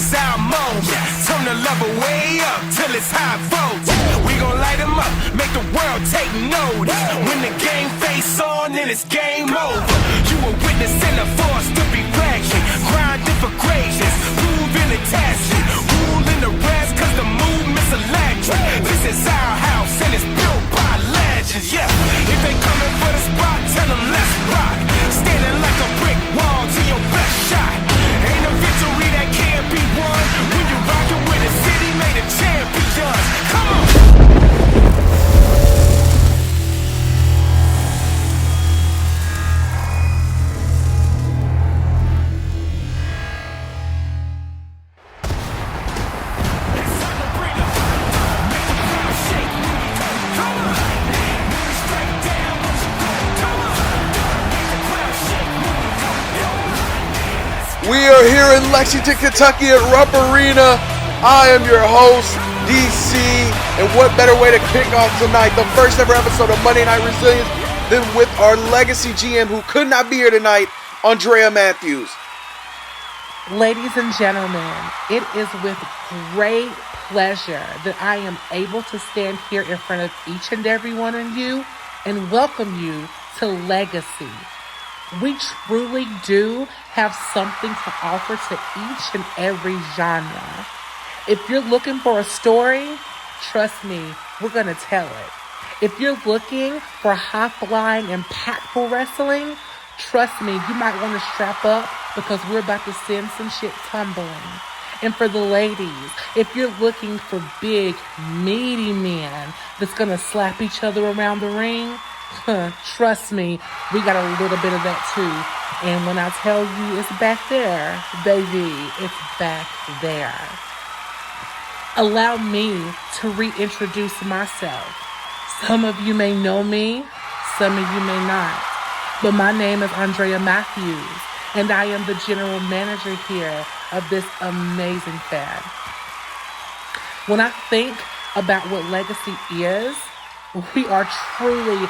is our moment. Turn the level way up till it's high voltage. We gon' light them up, make the world take notice. When the game face on, then it's game over. You a witness and a force to be reckoned. Grinding for greatness, proving attachment. Ruling the rest cause the movement's electric. This is our house and it's built by legends, yeah. If they coming for the spot, tell them let's rock. Standing like a brick wall to your best shot. Ain't a victory that can't be won when you're rocking with a city made of champions. Come on! We are here in Lexington, Kentucky at Rupp Arena. I am your host, DC, and what better way to kick off tonight, the first ever episode of Monday Night Resilience, than with our legacy GM who could not be here tonight, Andrea Matthews. Ladies and gentlemen, it is with great pleasure that I am able to stand here in front of each and every one of you and welcome you to Legacy. We truly do have something to offer to each and every genre. If you're looking for a story, trust me, we're going to tell it. If you're looking for high-flying, impactful wrestling, trust me, you might want to strap up because we're about to send some shit tumbling. And for the ladies, if you're looking for big, meaty men that's going to slap each other around the ring, trust me, we got a little bit of that too. And when I tell you it's back there, baby, it's back there. Allow me to reintroduce myself. Some of you may know me, some of you may not. But my name is Andrea Matthews, and I am the general manager here of this amazing fad. When I think about what Legacy is, we are truly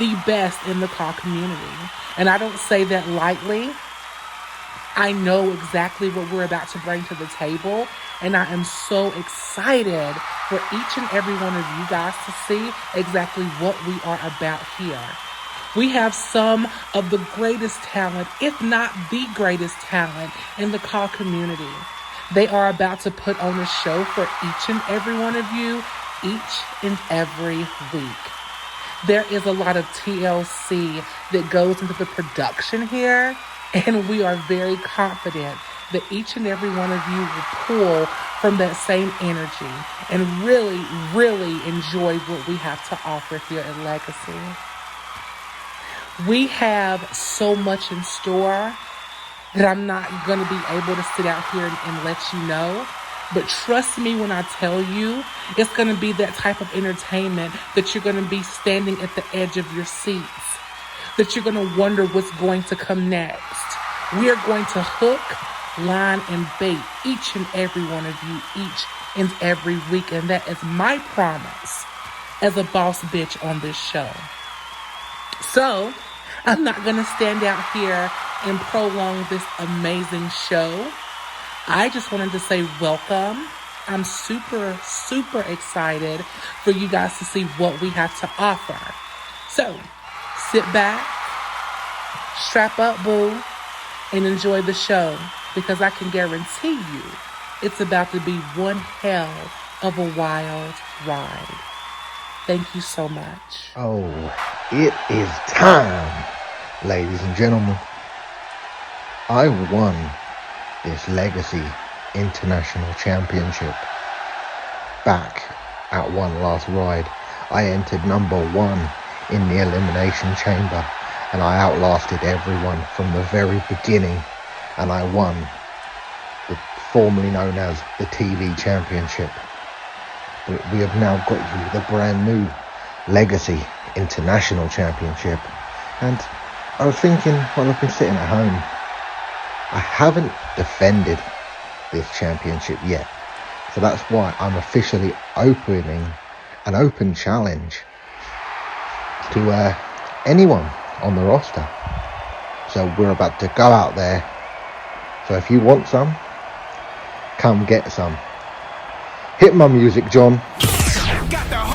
the best in the call community. And I don't say that lightly. I know exactly what we're about to bring to the table. And I am so excited for each and every one of you guys to see exactly what we are about here. We have some of the greatest talent, if not the greatest talent, in the call community. They are about to put on a show for each and every one of you each and every week. There is a lot of TLC that goes into the production here, and we are very confident that each and every one of you will pull from that same energy and really enjoy what we have to offer here at Legacy. We have so much in store that I'm not going to be able to sit out here and let you know. But trust me when I tell you, it's going to be that type of entertainment that you're going to be standing at the edge of your seats, that you're going to wonder what's going to come next. We are going to hook, line, and bait each and every one of you each and every week. And that is my promise as a boss bitch on this show. So, I'm not going to stand out here and prolong this amazing show. I just wanted to say welcome. I'm super excited for you guys to see what we have to offer. So, sit back, strap up, boo, and enjoy the show because I can guarantee you it's about to be one hell of a wild ride. Thank you so much. Oh, it is time, ladies and gentlemen. I won this Legacy International Championship back at One Last Ride. I entered number 1 in the Elimination Chamber and I outlasted everyone from the very beginning, and I won the formerly known as the TV Championship. But we have now got you the brand new Legacy International Championship. And I was thinking, while I've been sitting at home, I haven't defended this championship yet. So that's why I'm officially opening an open challenge to anyone on the roster. So we're about to go out there So if you want some, come get some. Hit my music, John.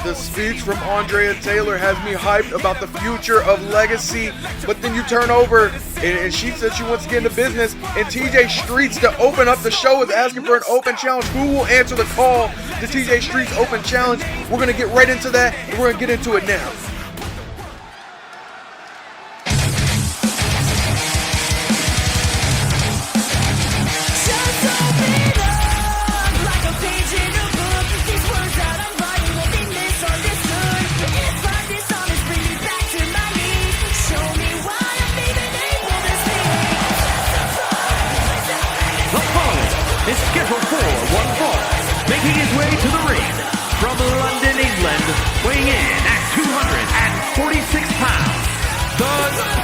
The speech from Andrea Taylor has me hyped about the future of Legacy, but then you turn over and she said she wants to get into business, and TJ Streets to open up the show is asking for an open challenge. Who will answer the call to TJ Streets open challenge? We're going to get right into that, and we're going to get into it now. Is scheduled for one fall, making his way to the ring from London, England, weighing in at 246 pounds, the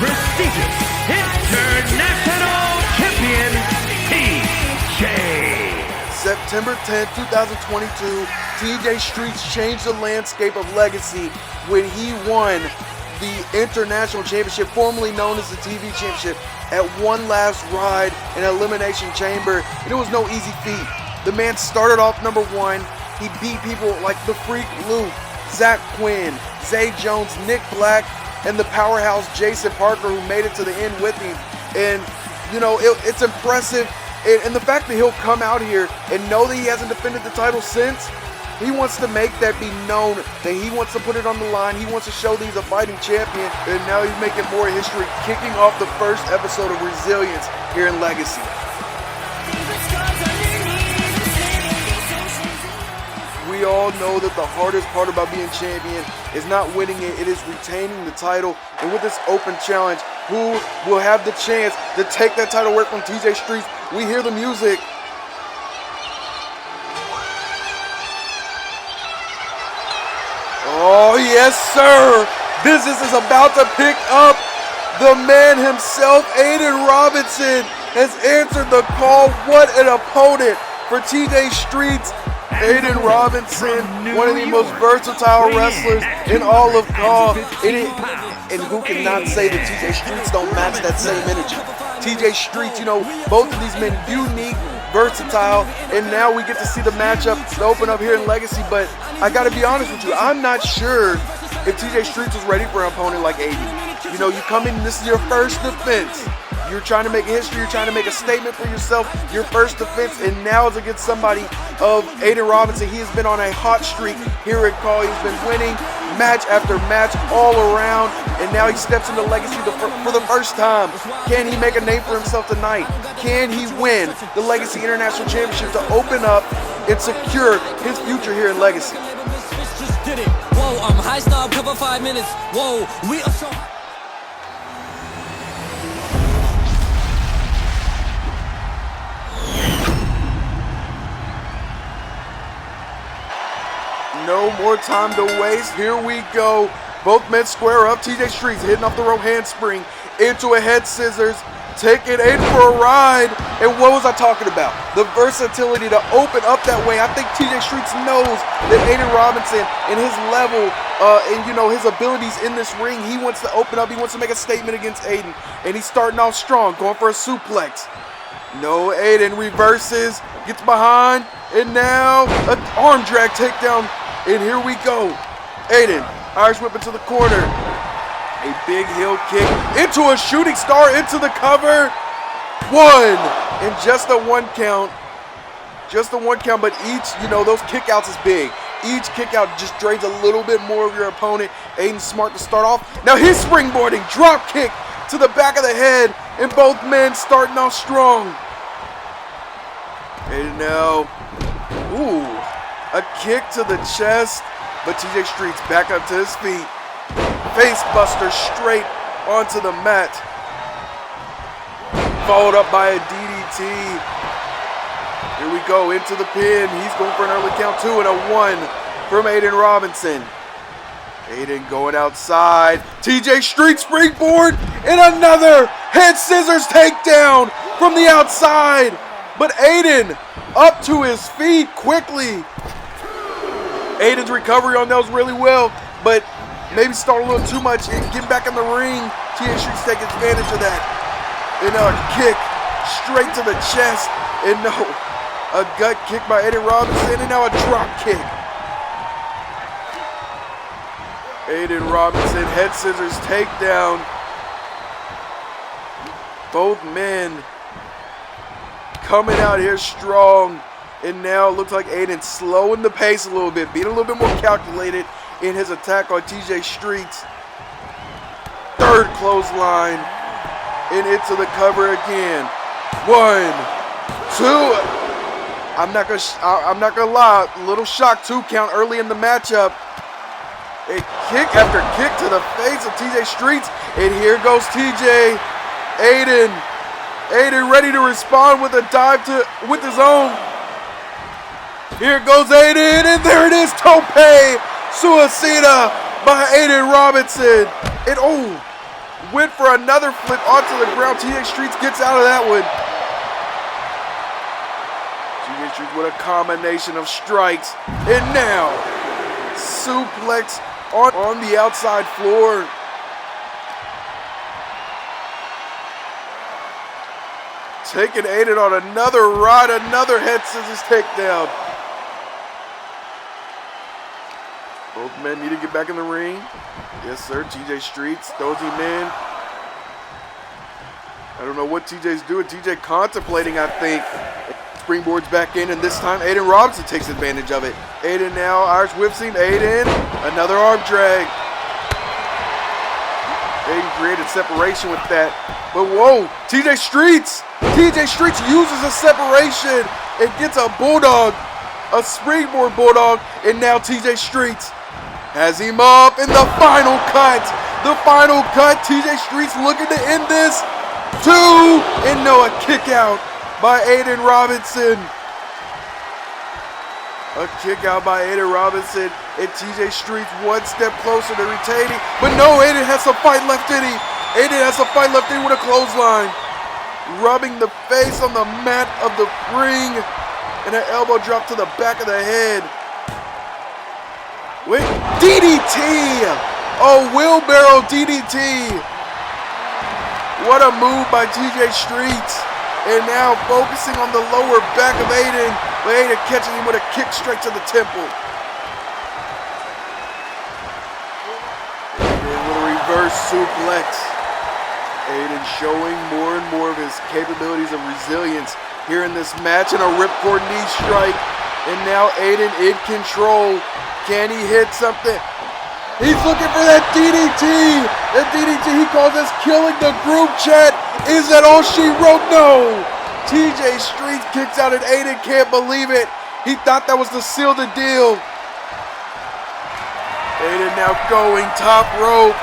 prestigious International Champion, TJ. September 10, 2022, TJ Streets changed the landscape of Legacy when he won the International Championship, formerly known as the TV Championship, at one last ride in Elimination Chamber, and it was no easy feat. The man started off number one. He beat people like The Freak Luke, Zach Quinn, Zay Jones, Nick Black, and the powerhouse Jason Parker, who made it to the end with him. And, you know, it's impressive. And the fact that he'll come out here and know that he hasn't defended the title since, he wants to make that be known, that he wants to put it on the line. He wants to show that he's a fighting champion, and now he's making more history, kicking off the first episode of Resilience here in Legacy. We all know that the hardest part about being champion is not winning it, it is retaining the title. And with this open challenge, who will have the chance to take that title away from TJ Streets? We hear the music. Oh, yes, sir. Business is about to pick up. The man himself, Aiden Robinson, has answered the call. What an opponent for TJ Streets. Aiden Robinson, one of the most versatile wrestlers in all of CAW. And who cannot say that TJ Streets don't match that same energy? TJ Streets, you know, both of these men unique, versatile, and now we get to see the matchup to open up here in Legacy. But I gotta be honest with you, I'm not sure if TJ Streets is ready for an opponent like Aiden. You know, you come in, this is your first defense. You're trying to make history, you're trying to make a statement for yourself, your first defense, and now it's against somebody of Aiden Robinson. He has been on a hot streak here at CAW. He's been winning match after match all around, and now he steps into Legacy for the first time. Can he make a name for himself tonight? Can he win the Legacy International Championship to open up and secure his future here in Legacy? Whoa, I'm high snob, cover 5 minutes. Whoa, we are so. No more time to waste. Here we go. Both men square up. TJ Streets hitting off the rope handspring into a head scissors, taking Aiden for a ride. And what was I talking about? The versatility to open up that way. I think TJ Streets knows that Aiden Robinson and his level and, you know, his abilities in this ring, he wants to open up. He wants to make a statement against Aiden. And he's starting off strong, going for a suplex. No, Aiden reverses, gets behind, and now an arm drag takedown. And here we go. Aiden, Irish whip into the corner. A big heel kick into a shooting star, into the cover. One. And just a one count. Just a one count, but each, you know, those kickouts is big. Each kickout just drains a little bit more of your opponent. Aiden's smart to start off. Now he's springboarding, drop kick to the back of the head, and both men starting off strong. Aiden now. Ooh. A kick to the chest, but TJ Streets back up to his feet. Face buster straight onto the mat. Followed up by a DDT. Here we go, into the pin. He's going for an early count, 2 and a 1 from Aiden Robinson. Aiden going outside. TJ Streets springboard, and another head scissors takedown from the outside. But Aiden up to his feet quickly. Aiden's recovery on those really well, but maybe start a little too much and get back in the ring. TJ Streets take advantage of that. And a kick straight to the chest. And no, a gut kick by Aiden Robinson, and now a drop kick. Aiden Robinson, head scissors takedown. Both men coming out here strong. And now it looks like Aiden slowing the pace a little bit, being a little bit more calculated in his attack on TJ Streets. Third clothesline, and into the cover again. 1, 2. I'm not gonna lie, a little shock 2 count early in the matchup. A kick after kick to the face of TJ Streets, and here goes TJ. Aiden ready to respond with a dive with his own. Here goes Aiden, and there it is, Tope Suicida by Aiden Robinson. And went for another flip onto the ground. TJ Streets gets out of that one. TJ Streets with a combination of strikes. And now, suplex on the outside floor. Taking Aiden on another ride, another head scissors takedown. Both men need to get back in the ring. Yes, sir. TJ Streets throws him in. I don't know what TJ's doing. TJ contemplating, I think. Springboards back in, and this time Aiden Robinson takes advantage of it. Aiden now, Irish whips him. Aiden, another arm drag. Aiden created separation with that. But whoa, TJ Streets uses a separation and gets a bulldog, a springboard bulldog, and now TJ Streets has him up in the final cut. The final cut, TJ Streets looking to end this. 2, and no, a kick out by Aiden Robinson. A kick out by Aiden Robinson, and TJ Streets 1 step closer to retaining. But no, Aiden has some fight left in him. Aiden has some fight left in him with a clothesline. Rubbing the face on the mat of the ring, and an elbow drop to the back of the head. Wait, DDT! Oh, wheelbarrow DDT! What a move by TJ Streets. And now focusing on the lower back of Aiden, but Aiden catching him with a kick straight to the temple. And with a reverse suplex. Aiden showing more and more of his capabilities of resilience here in this match, and a ripcord knee strike. And now Aiden in control. Can he hit something? He's looking for that DDT. That DDT he calls this killing the group chat. Is that all she wrote? No. TJ Streets kicks out, and Aiden can't believe it. He thought that was to seal the deal. Aiden now going top rope.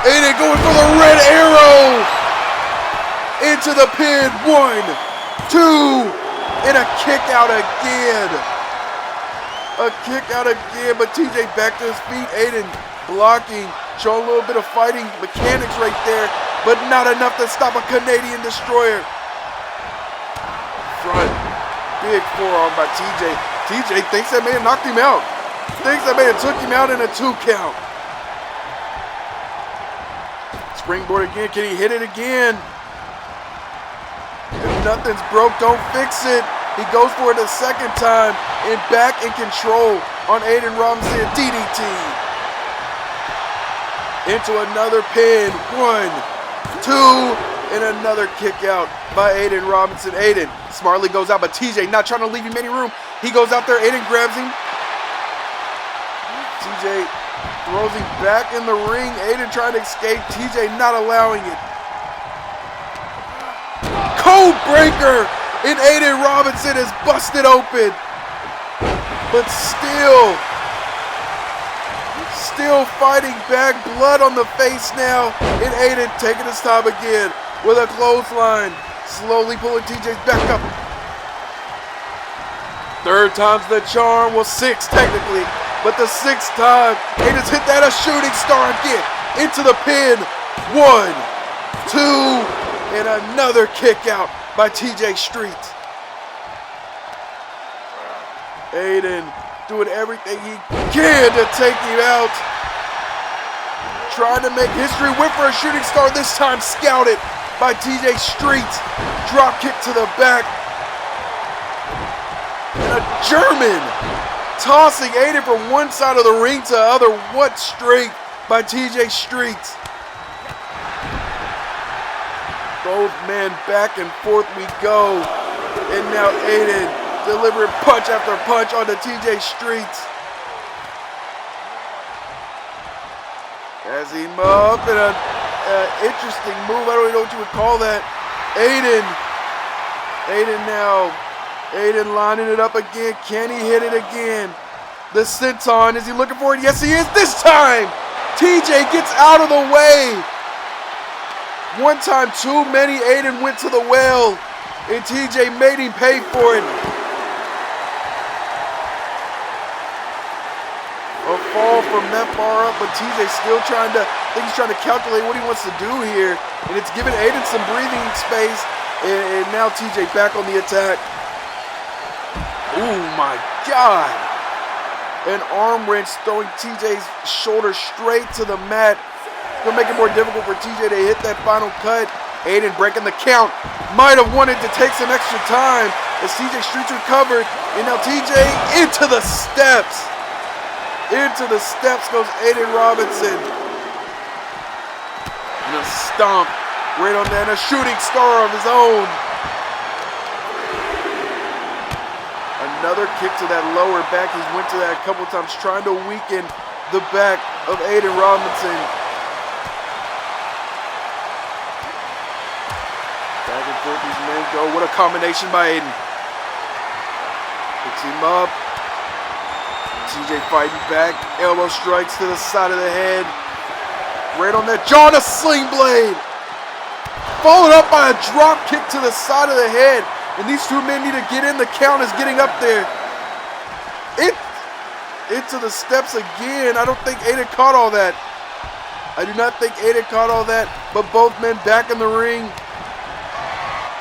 Aiden going for the red arrow. Into the pin. 1, 2, and a kick out again. A kick out again, but TJ back to his feet. Aiden blocking, showing a little bit of fighting mechanics right there, but not enough to stop a Canadian destroyer. Front, big forearm by TJ. TJ thinks that may have knocked him out. Thinks that may have took him out in a 2 count. Springboard again, can he hit it again? If nothing's broke, don't fix it. He goes for it a second time, and back in control on Aiden Robinson. DDT. Into another pin. 1, 2, and another kick out by Aiden Robinson. Aiden smartly goes out, but TJ not trying to leave him any room. He goes out there, Aiden grabs him. TJ throws him back in the ring. Aiden trying to escape, TJ not allowing it. Code breaker! And Aiden Robinson is busted open. But still fighting back. Blood on the face now. And Aiden taking his time again with a clothesline. Slowly pulling TJ's back up. 3rd time's the charm. Well, 6 technically. But the 6th time, Aiden's hit that a shooting star again. Into the pin. 1, 2, and another kick out by TJ Streets. Aiden doing everything he can to take him out. Trying to make history, went for a shooting star, this time scouted. by TJ Streets. Drop kick to the back. And a German tossing Aiden from one side of the ring to the other. What strength by TJ Streets. Both men back and forth we go. And now Aiden delivering punch after punch onto TJ Streets. Has him up in an interesting move. I don't even know what you would call that. Aiden lining it up again. Can he hit it again? The senton, is he looking for it? Yes, he is this time. TJ gets out of the way. One time too many, Aiden went to the well, and TJ made him pay for it. A fall from that far up, but TJ's still trying to, I think he's trying to calculate what he wants to do here. And it's giving Aiden some breathing space. And now TJ back on the attack. Oh my God. An arm wrench throwing TJ's shoulder straight to the mat. It's gonna make it more difficult for TJ to hit that final cut. Aiden breaking the count. Might have wanted to take some extra time as TJ Streets recovered. And now TJ into the steps. Into the steps goes Aiden Robinson. And a stomp right on that, and a shooting star of his own. Another kick to that lower back. He's went to that a couple times, trying to weaken the back of Aiden Robinson. Back and forth these men go. What a combination by Aiden. Picks him up. TJ fighting back, elbow strikes to the side of the head. Right on that jaw, and a sling blade. Followed up by a drop kick to the side of the head. And these two men need to get in. The count is getting up there. Into the steps again. I don't think Aiden caught all that. I do not think Aiden caught all that. But both men back in the ring.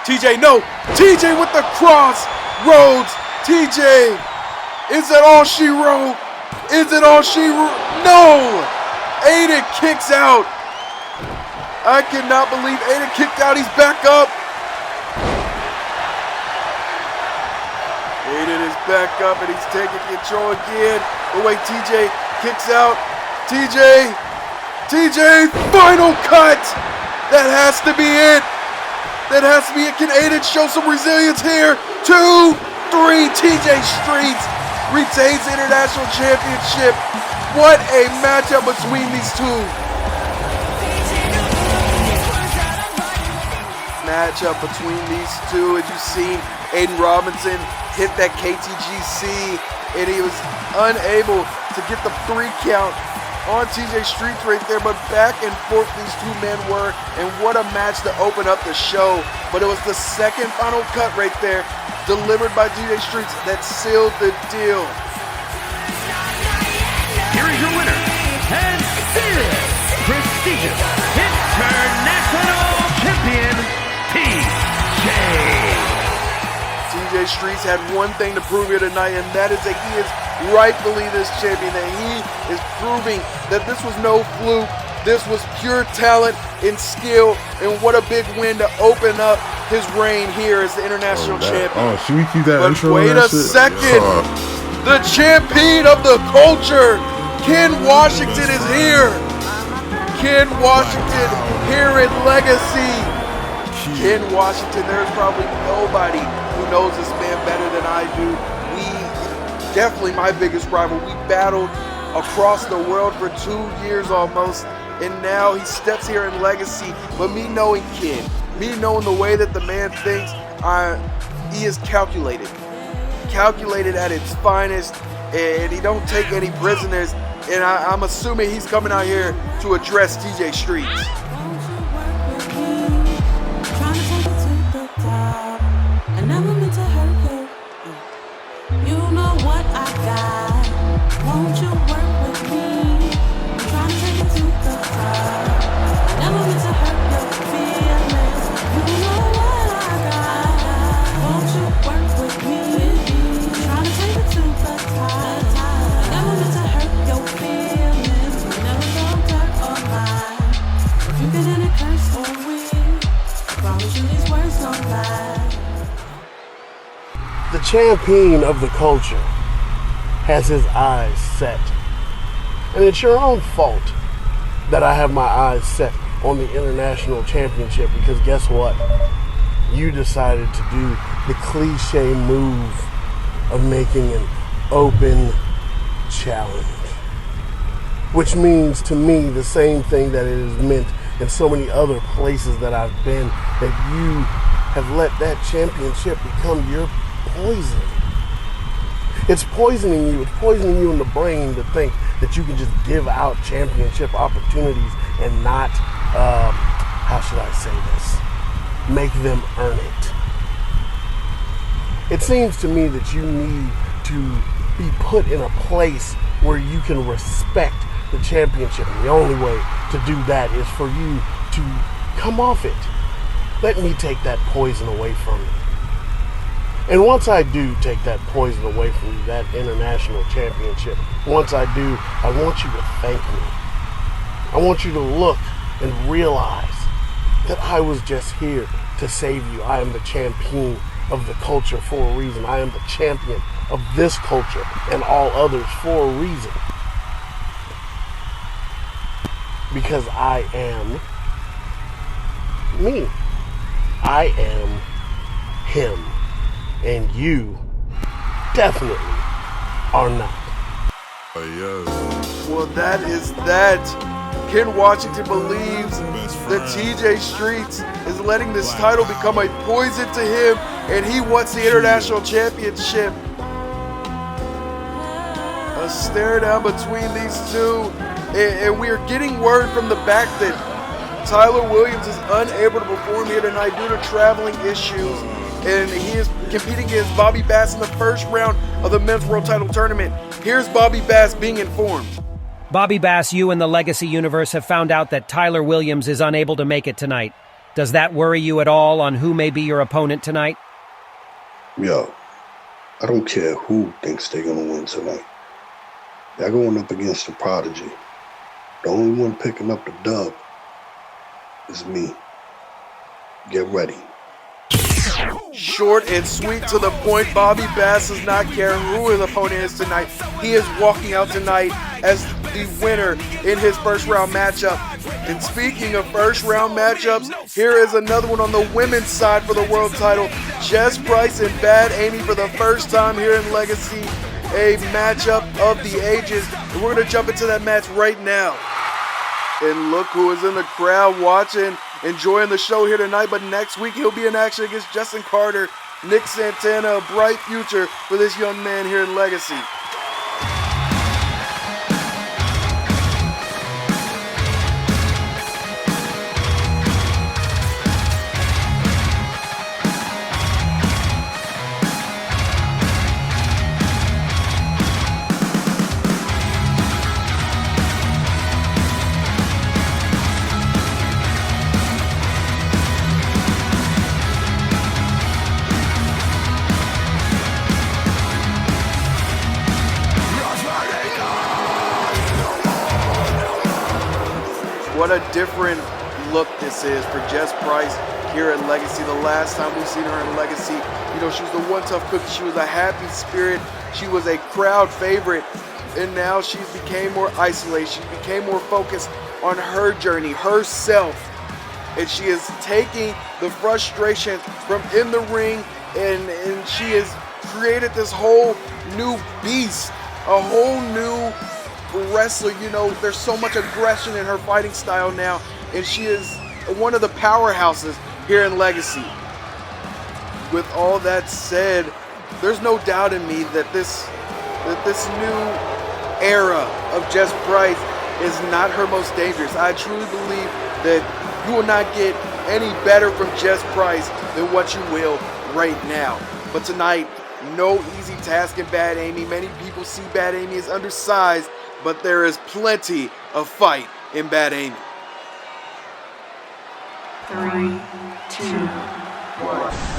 TJ, no. TJ with the cross. Rhodes. TJ. Is that all she wrote? Is it all she wrote? No! Aiden kicks out. I cannot believe Aiden kicked out. He's back up. Aiden is back up and he's taking control again. Oh wait, TJ kicks out. TJ, final cut. That has to be it. That has to be it. Can Aiden show some resilience here? 2, 3, TJ Streets retains the International Championship. What a matchup between these two. Matchup between these two. As you've seen, Aiden Robinson hit that KTGC, and he was unable to get the 3 count on TJ Streets right there, but back and forth these two men were, and what a match to open up the show. But it was the second final cut right there, delivered by TJ Streets, that sealed the deal. Here is your winner, and still prestigious International Champion, TJ. TJ Streets had one thing to prove here tonight, and that is that he is rightfully this champion, that he is proving that this was no fluke. This was pure talent and skill, and what a big win to open up his reign here as the international champion. Oh, should we keep that but intro? wait a second. The champion of the culture, Ken Washington, is here. Ken Washington here in Legacy. Ken Washington, there's probably nobody who knows this man better than I do. Definitely my biggest rival. We battled across the world for 2 years almost, and now he steps here in Legacy. But me knowing Ken, me knowing the way that the man thinks, he is calculated at its finest, and he don't take any prisoners. And I'm assuming he's coming out here to address TJ Streets. Won't you work with me? I'm trying to take it to the top. Never meant to hurt your feelings. You know what I got. Won't you work with me? I'm trying to take it to the top. Never meant to hurt your feelings. Never so dark or light. If you get any curse or weird, The champion of the culture has his eyes set. And it's your own fault that I have my eyes set on the international championship, because guess what? You decided to do the cliche move of making an open challenge. Which means to me the same thing that it has meant in so many other places that I've been, that you have let that championship become your poison. It's poisoning you. It's poisoning you in the brain to think that you can just give out championship opportunities and not, how should I say this, make them earn it. It seems to me that you need to be put in a place where you can respect the championship. And the only way to do that is for you to come off it. Let me take that poison away from you. And once I do take that poison away from you, that international championship, once I do, I want you to thank me. I want you to look and realize that I was just here to save you. I am the champion of the culture for a reason. I am the champion of this culture and all others for a reason. Because I am me. I am him. And you definitely are not. Well, that is that. Ken Washington believes that TJ Streets is letting this title become a poison to him, and he wants the international championship. A stare down between these two, and we are getting word from the back that Tyler Williams is unable to perform here tonight due to traveling issues, and he is competing against Bobby Bass in the first round of the Men's World Title Tournament. Here's Bobby Bass being informed. Bobby Bass, you and the Legacy Universe have found out that Tyler Williams is unable to make it tonight. Does that worry you at all on who may be your opponent tonight? Yo, I don't care who thinks they're going to win tonight. They're going up against the Prodigy. The only one picking up the dub is me. Get ready. Short and sweet to the point. Bobby Bass does not care who his opponent is tonight. He is walking out tonight as the winner in his first round matchup. And speaking of first round matchups, here is another one on the women's side for the world title. Jess Price and Bad Amy for the first time here in Legacy. A matchup of the ages. And we're going to jump into that match right now. And look who is in the crowd watching, enjoying the show here tonight. But next week he'll be in action against Justin Carter, Nick Santana. A bright future for this young man here in Legacy. What a different look this is for Jess Price here at Legacy. The last time we've seen her in Legacy, you know, she was the one tough cookie. She was a happy spirit. She was a crowd favorite. And now she's became more isolated. She became more focused on her journey, herself. And she is taking the frustration from in the ring, and she has created this whole new beast, a whole new wrestler. You know, there's so much aggression in her fighting style now, and she is one of the powerhouses here in Legacy. With all that said, there's no doubt in me that this new era of Jess Price is not her most dangerous. I truly believe that you will not get any better from Jess Price than what you will right now. But tonight, no easy task in Bad Amy. Many people see Bad Amy as undersized, but there is plenty of fight in Bad Amy. 3, 2, 1.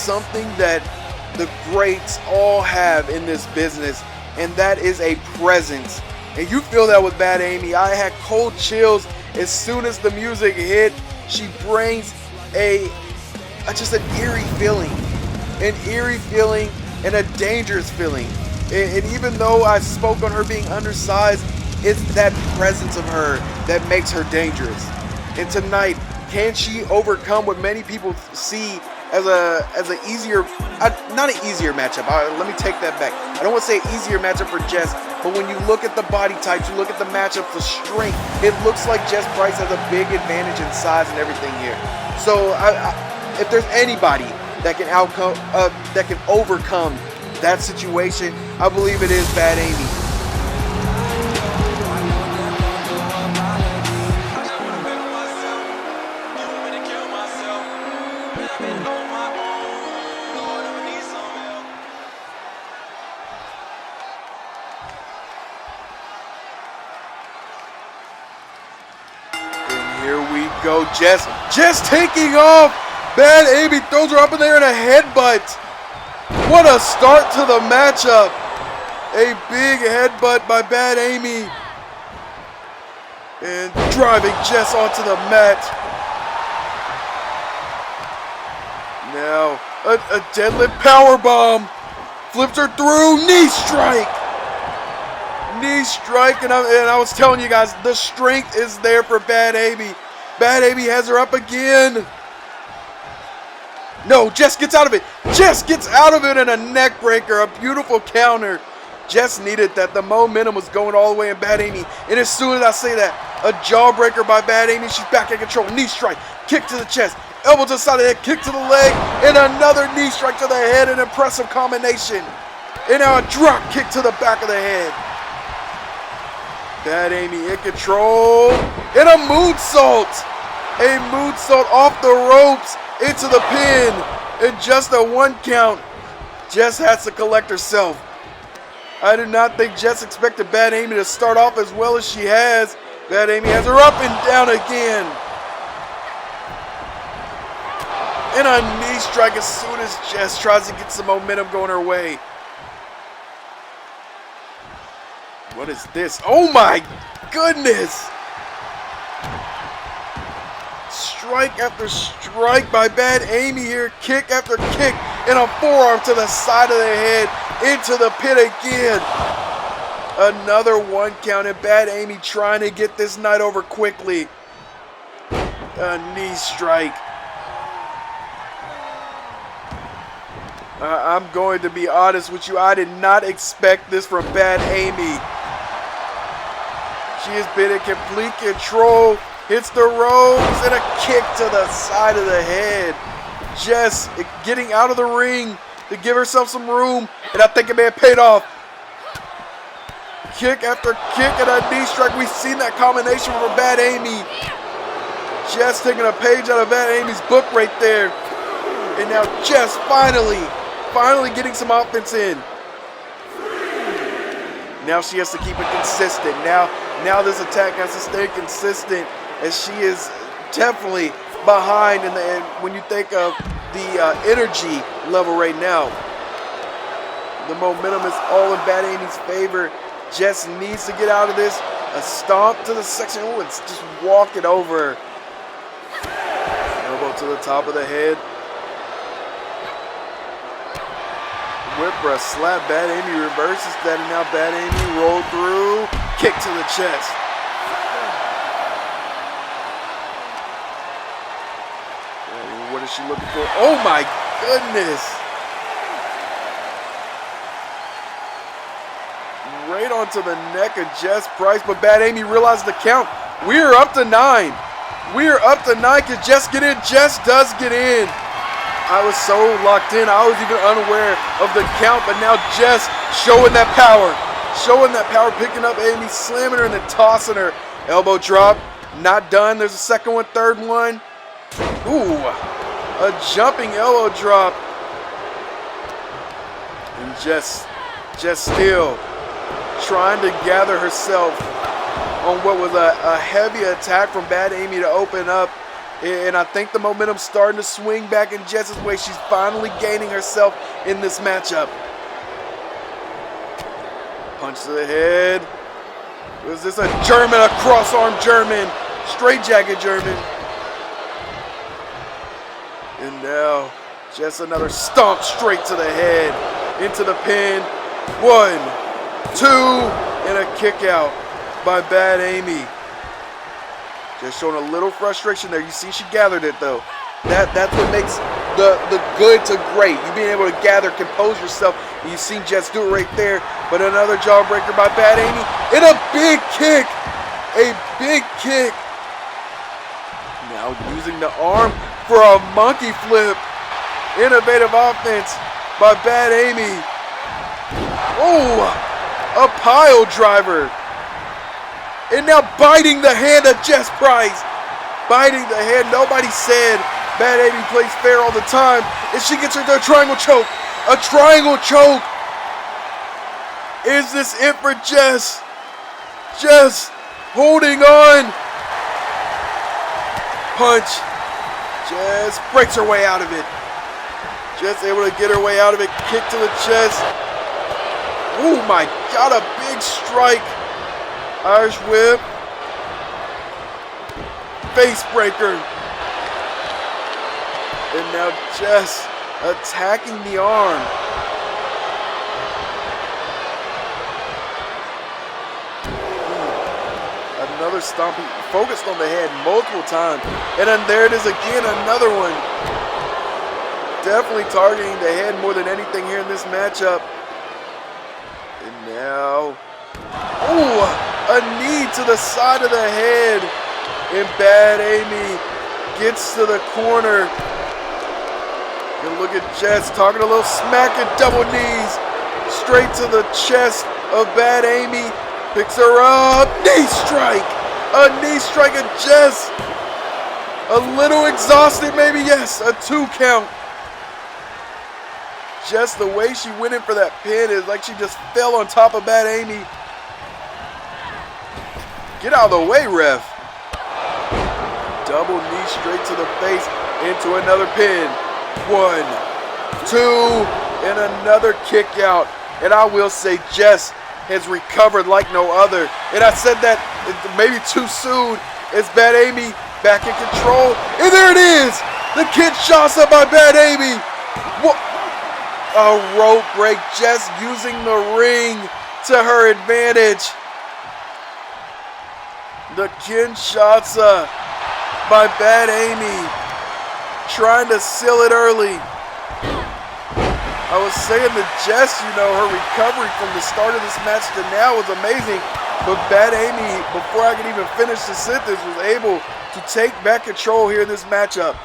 something that the greats all have in this business, and that is a presence. And you feel that with Bad Amy. I had cold chills as soon as the music hit. She brings just an eerie feeling and a dangerous feeling. And even though I spoke on her being undersized, it's that presence of her that makes her dangerous. And tonight, can she overcome what many people see as an easier, not an easier matchup. Let me take that back. I don't want to say easier matchup for Jess, but when you look at the body types, you look at the matchup, the strength, it looks like Jess Price has a big advantage in size and everything here. So if there's anybody that can overcome that situation, I believe it is Bad Amy. And here we go, Jess taking off. Bad Amy throws her up in there in a headbutt. What a start to the matchup. A big headbutt by Bad Amy. And driving Jess onto the mat. Now, a deadlift powerbomb. Flips her through. Knee strike. Knee strike. And I was telling you guys, the strength is there for Bad Amy. Bad Amy has her up again. No, Jess gets out of it. Jess gets out of it in a neck breaker. A beautiful counter. Jess needed that. The momentum was going all the way in Bad Amy. And as soon as I say that, a jawbreaker by Bad Amy. She's back in control. Knee strike. Kick to the chest. Elbow to the side of the head. Kick to the leg. And another knee strike to the head. An impressive combination. And now a drop kick to the back of the head. Bad Amy in control. And a moonsault. A moonsault off the ropes. Into the pin, and just a 1 count. Jess has to collect herself. I do not think Jess expected Bad Amy to start off as well as she has. Bad Amy has her up and down again. And a knee strike as soon as Jess tries to get some momentum going her way. What is this? Oh my goodness! Strike after strike by Bad Amy here. Kick after kick. And a forearm to the side of the head. Into the pit again. Another 1 count. And Bad Amy trying to get this night over quickly. A knee strike. I'm going to be honest with you. I did not expect this from Bad Amy. She has been in complete control. Hits the ropes and a kick to the side of the head. Jess getting out of the ring to give herself some room, and I think it may have paid off. Kick after kick and a knee strike. We've seen that combination from Bad Amy. Jess taking a page out of Bad Amy's book right there. And now Jess finally getting some offense in. Now she has to keep it consistent. Now this attack has to stay consistent, as she is definitely behind when you think of the energy level right now. The momentum is all in Bad Amy's favor. Jess needs to get out of this. A stomp to the section. Oh, it's just walk it over. Elbow to the top of the head. Whip brush slap. Bad Amy reverses that, and now Bad Amy roll through. Kick to the chest. What is she looking for? Oh my goodness! Right onto the neck of Jess Price, but Bad Amy realized the count. We are up to 9. We are up to 9. Can Jess get in? Jess does get in. I was so locked in, I was even unaware of the count, but now Jess showing that power. Showing that power, picking up Amy, slamming her, and then tossing her. Elbow drop. Not done. There's a second one, third one. Ooh. A jumping elbow drop. And Jess still trying to gather herself on what was a heavy attack from Bad Amy to open up. And I think the momentum's starting to swing back in Jess's way. She's finally gaining herself in this matchup. Punch to the head. Was this a German, a cross-arm German? Straight jacket German. And now, Jess another stomp straight to the head. Into the pin. 1, 2, and a kick out by Bad Amy. Just showing a little frustration there. You see she gathered it though. That's what makes the good to great. You being able to gather, compose yourself. And you've seen Jess do it right there. But another jawbreaker by Bad Amy. And a big kick. A big kick. Now using the arm for a monkey flip. Innovative offense by Bad Amy. Oh, a pile driver. And now biting the hand of Jess Price. Biting the hand. Nobody said Bad Amy plays fair all the time. And she gets her to a triangle choke. A triangle choke. Is this it for Jess? Jess holding on. Punch. Jess breaks her way out of it. Jess able to get her way out of it. Kick to the chest. Oh my God, a big strike. Irish whip. Face breaker. And now Jess attacking the arm. Another stomping, focused on the head multiple times. And then there it is again, another one. Definitely targeting the head more than anything here in this matchup. And now, a knee to the side of the head. And Bad Amy gets to the corner. And look at Jess talking a little smack and double knees. Straight to the chest of Bad Amy. Picks her up. Knee strike. A knee strike of Jess. A little exhausted maybe, yes. A 2 count. Just the way she went in for that pin is like she just fell on top of Bad Amy. Get out of the way, ref. Double knee straight to the face into another pin. 1, 2, and another kick out. And I will say Jess has recovered like no other. And I said that maybe too soon. It's Bad Amy back in control. And there it is. The Kinshasa by Bad Amy. What? A rope break. Jess using the ring to her advantage. The Kinshasa by Bad Amy. Trying to seal it early. I was saying that Jess, her recovery from the start of this match to now was amazing. But Bad Amy, before I could even finish the sentence, was able to take back control here in this matchup.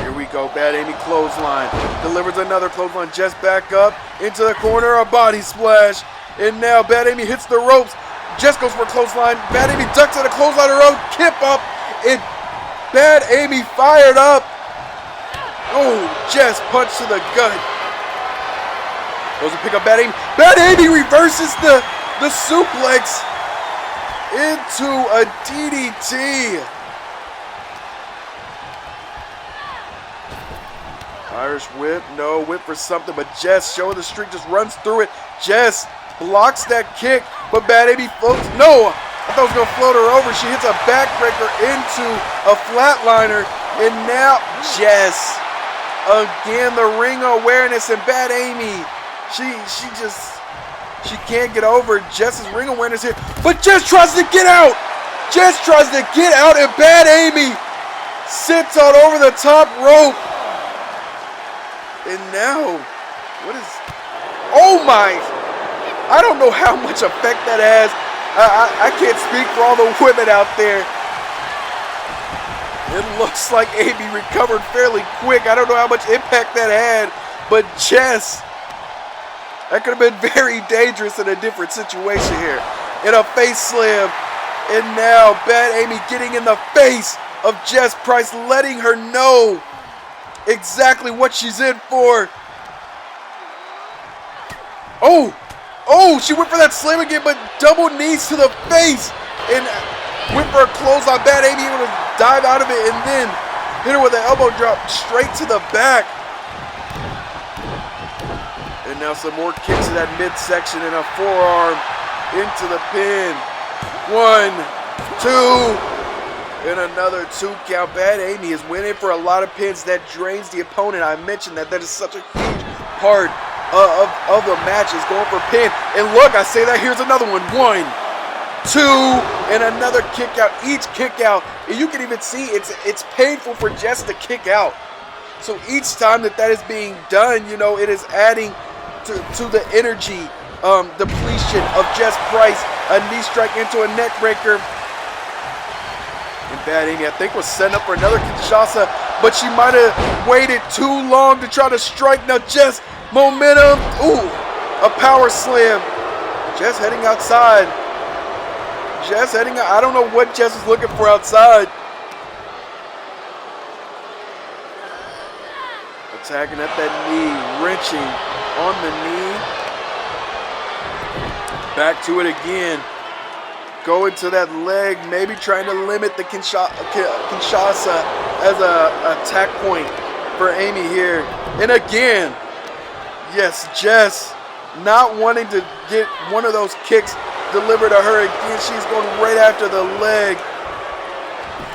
Here we go, Bad Amy clothesline. Delivers another clothesline. Jess back up into the corner, a body splash. And now Bad Amy hits the ropes. Jess goes for a clothesline. Bad Amy ducks at a clothesline of her own. Kip up. And Bad Amy fired up. Oh, Jess punch to the gut. Goes to pick up Bad Amy. Bad Amy reverses the suplex into a DDT. Irish whip. No, whip for something. But Jess showing the streak, just runs through it. Jess blocks that kick. But Bad Amy floats. No, I thought it was going to float her over. She hits a backbreaker into a flatliner. And now Jess. Again, the ring awareness, and Bad Amy, she can't get over Jess's ring awareness here. But Jess tries to get out. Jess tries to get out, and Bad Amy sits on over the top rope. And now, what is? Oh my! I don't know how much effect that has. I can't speak for all the women out there. It looks like Amy recovered fairly quick. I don't know how much impact that had, but Jess, that could have been very dangerous in a different situation here. In a face slam, and now Bad Amy getting in the face of Jess Price, letting her know exactly what she's in for. Oh, she went for that slam again, but double knees to the face. And Went for a clothesline. Bad Amy able to dive out of it and then hit her with an elbow drop straight to the back. And now some more kicks to that midsection and a forearm into the pin. 1, 2, and another 2 count. Bad Amy is winning for a lot of pins. That drains the opponent. I mentioned that is such a huge part of the match is going for pin. And look, I say that, here's another one. 1, 2, and another kick out. Each kick out, and you can even see it's painful for Jess to kick out. So each time that is being done, you know, it is adding to the energy depletion of Jess Price. A knee strike into a neck breaker. And Bad Amy, I think, was setting up for another Kinshasa, but she might have waited too long to try to strike. Now Jess, momentum. Ooh, a power slam. Jess heading outside. Jess heading out. I don't know what Jess is looking for outside. Attacking at that knee, wrenching on the knee. Back to it again. Going to that leg, maybe trying to limit the Kinshasa as a attack point for Amy here. And again, yes, Jess not wanting to get one of those kicks delivered to her again. She's going right after the leg.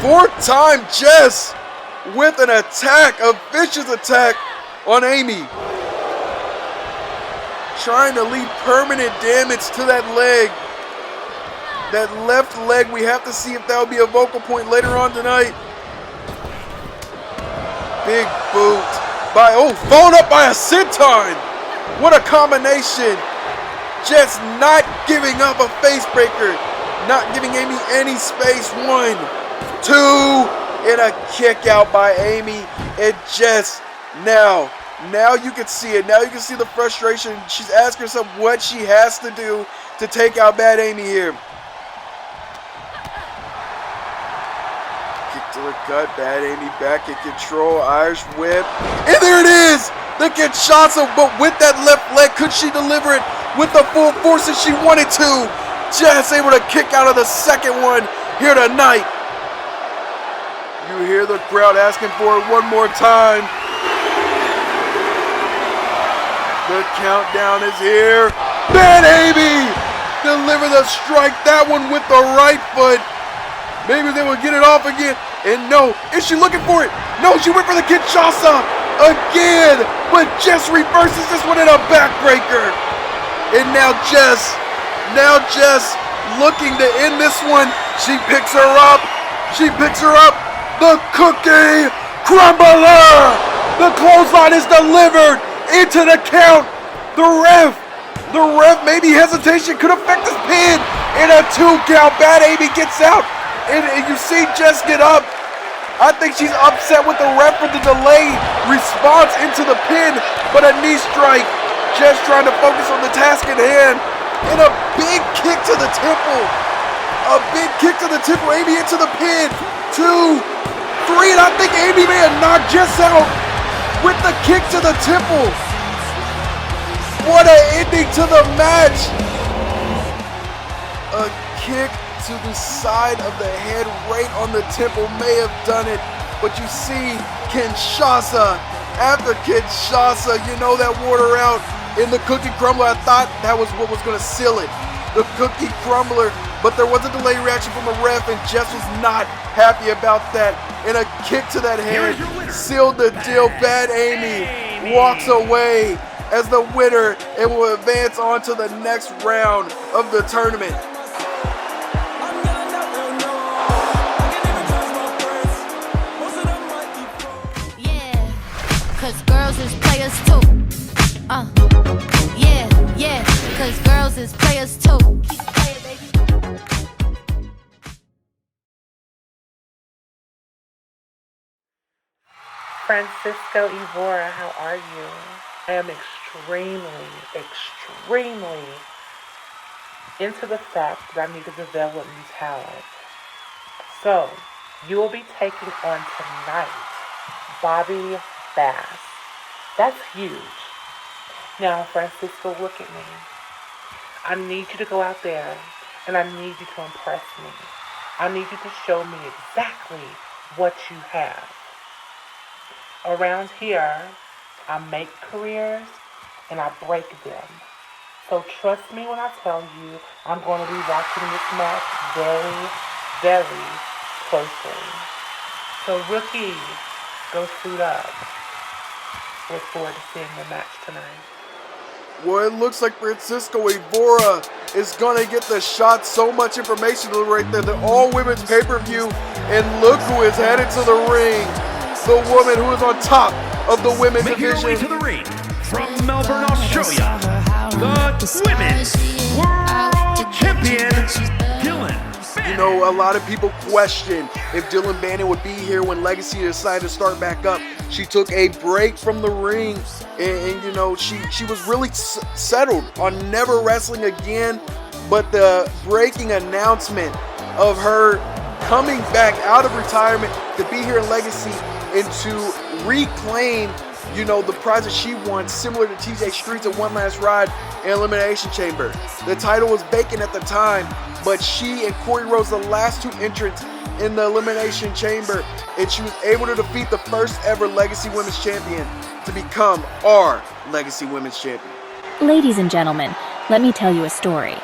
4th time Jess with an attack, a vicious attack on Amy. Trying to leave permanent damage to that leg. That left leg, we have to see if that will be a vocal point later on tonight. Big boot by, followed up by a senton. What a combination. Just not giving up a face breaker. Not giving Amy any space. 1, 2, and a kick out by Amy. And just now you can see it. Now you can see the frustration. She's asking herself what she has to do to take out Bad Amy here. Kick to the gut. Bad Amy back in control. Irish whip. And there it is! The Kinshasa, but with that left leg, could she deliver it with the full force that she wanted to? Jess able to kick out of the second one here tonight. You hear the crowd asking for it one more time. The countdown is here. Bad Amy deliver the strike. That one with the right foot. Maybe they will get it off again. And no, is she looking for it? No, she went for the Kinshasa again. But Jess reverses this one in a backbreaker. And now Jess looking to end this one. She picks her up. The cookie crumbler. The clothesline is delivered into the count. The ref maybe hesitation could affect this pin. And a 2 count. Bad Amy gets out. And you see Jess get up. I think she's upset with the ref for the delayed response into the pin. But a knee strike. Jess trying to focus on the task at hand. And a big kick to the temple. Amy into the pin. 2, 3. And I think Amy may have knocked Jess out with the kick to the temple. What an ending to the match. A kick to the side of the head right on the temple may have done it. But you see Kinshasa after Kinshasa, you know that water out in the cookie crumbler. I thought that was what was going to seal it. The cookie crumbler. But there was a delayed reaction from the ref and Jess was not happy about that. And a kick to that head sealed the deal. Bad Amy walks away as the winner and will advance on to the next round of the tournament. Yeah, cause girls is players too. Yeah, cause girls is players too. Keep playing, baby. Francisco Evora, how are you? I am extremely into the fact that I need to develop new talent. So, you will be taking on tonight Bobby Bass. That's huge. Now, Francisco, look at me. I need you to go out there and I need you to impress me. I need you to show me exactly what you have. Around here, I make careers and I break them. So trust me when I tell you I'm going to be watching this match very, very closely. So rookie, go suit up. Look forward to seeing the match tonight. Well, it looks like Francisco Evora is going to get the shot. So much information right there. The all-women's pay-per-view. And look who is headed to the ring. The woman who is on top of the women's division. Making her way to the ring from Melbourne, Australia, the Women's World Champion, Dylan. You know, a lot of people question if Dylan Bannon would be here when Legacy decided to start back up. She took a break from the ring, and you know, she was really settled on never wrestling again. But the breaking announcement of her coming back out of retirement to be here in Legacy and to reclaim, you know, the prize that she won, similar to TJ Streets at One Last Ride and Elimination Chamber. The title was vacant at the time, but she and Corey Rose, the last two entrants in the Elimination Chamber, and she was able to defeat the first ever Legacy Women's Champion to become our Legacy Women's Champion. Ladies and gentlemen, let me tell you a story.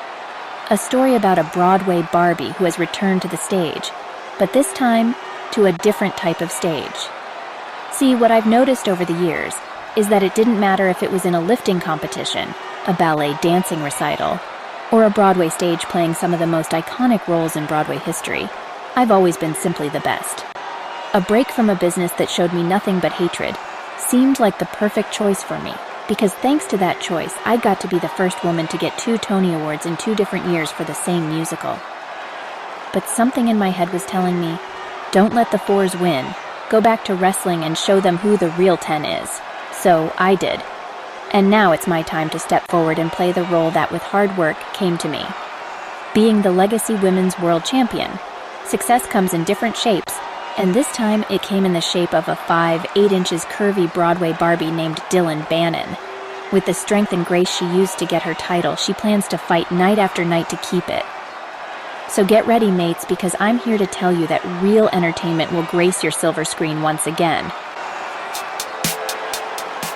A story about a Broadway Barbie who has returned to the stage, but this time to a different type of stage. See, what I've noticed over the years is that it didn't matter if it was in a lifting competition, a ballet dancing recital, or a Broadway stage playing some of the most iconic roles in Broadway history. I've always been simply the best. A break from a business that showed me nothing but hatred seemed like the perfect choice for me, because thanks to that choice, I got to be the first woman to get 2 Tony Awards in 2 different years for the same musical. But something in my head was telling me, don't let the 4s win. Go back to wrestling and show them who the real 10 is. So I did. And now it's my time to step forward and play the role that with hard work came to me. Being the Legacy Women's World Champion. Success comes in different shapes, and this time it came in the shape of a 5'8" curvy Broadway Barbie named Dylan Bannon. With the strength and grace she used to get her title, she plans to fight night after night to keep it. So get ready, mates, because I'm here to tell you that real entertainment will grace your silver screen once again.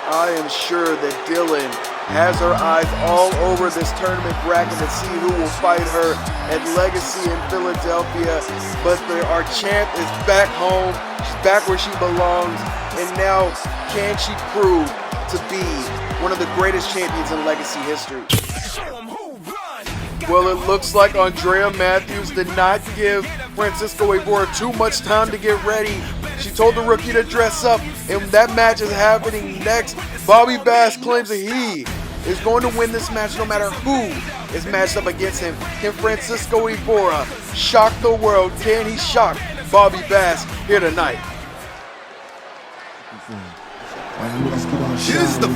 I am sure that Dylan has her eyes all over this tournament bracket to see who will fight her at Legacy in Philadelphia. But our champ is back home. She's back where she belongs. And now, can she prove to be one of the greatest champions in Legacy history? Well, it looks like Andrea Matthews did not give Francisco Evora too much time to get ready. She told the rookie to dress up, and that match is happening next. Bobby Bass claims that he is going to win this match no matter who is matched up against him. Can Francisco Evora shock the world? Can he shock Bobby Bass here tonight? Here's the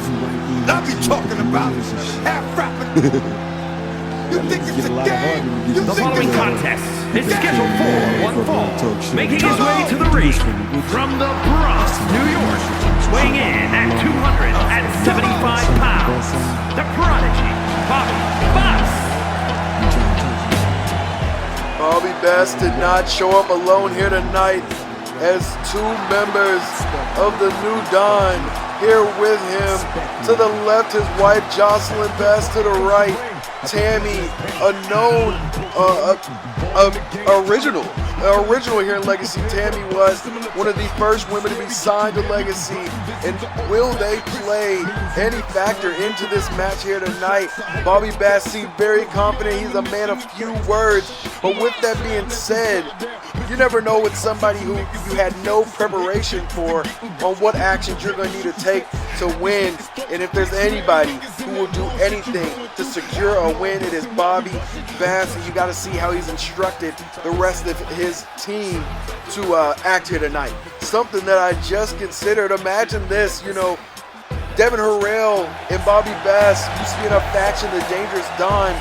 I be talking about half rapping. You think it's a game? The following contest is scheduled for one fall. Making his way to the ring from the Bronx, New York, weighing in at 275 pounds, the prodigy, Bobby Bass. Bobby Bass did not show up alone here tonight, as 2 members of the New Dawn here with him. To the left, his wife Jocelyn Bass. To the right, Tammy, a known original here in Legacy. Tammy was one of the first women to be signed to Legacy. And will they play any factor into this match here tonight? Bobby Bass seemed very confident. He's a man of few words. But with that being said, you never know with somebody who you had no preparation for on what actions you're going to need to take to win. And if there's anybody who will do anything to secure a win, it is Bobby Bass. And you got to see how he's instructed the rest of his team to act here tonight. Something that I just considered. Imagine this, you know, Devin Harrell and Bobby Bass used to be in a faction, the Dangerous Dawn.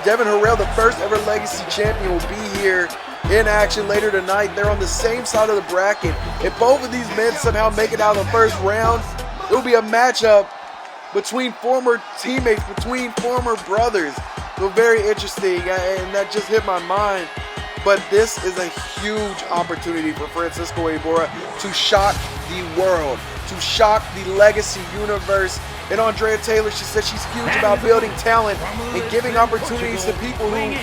Devin Harrell, the first ever Legacy champion, will be here in action later tonight. They're on the same side of the bracket. If both of these men somehow make it out of the first round, it will be a matchup between former teammates, between former brothers. So very interesting, and that just hit my mind. but this is a huge opportunity for Francisco Evora to shock the world, to shock the Legacy universe. And Andrea Taylor, she said she's huge about building talent and giving opportunities to people who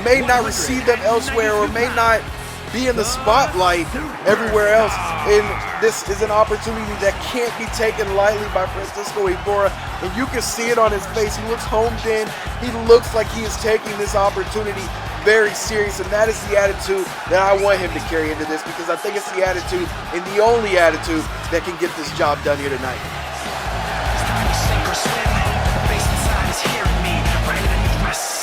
may not receive them elsewhere or may not be in the spotlight everywhere else. And this is an opportunity that can't be taken lightly by Francisco Evora. And you can see it on his face. He looks homed in. He looks like he is taking this opportunity very serious. And that is the attitude that I want him to carry into this, because I think it's the attitude and the only attitude that can get this job done here tonight.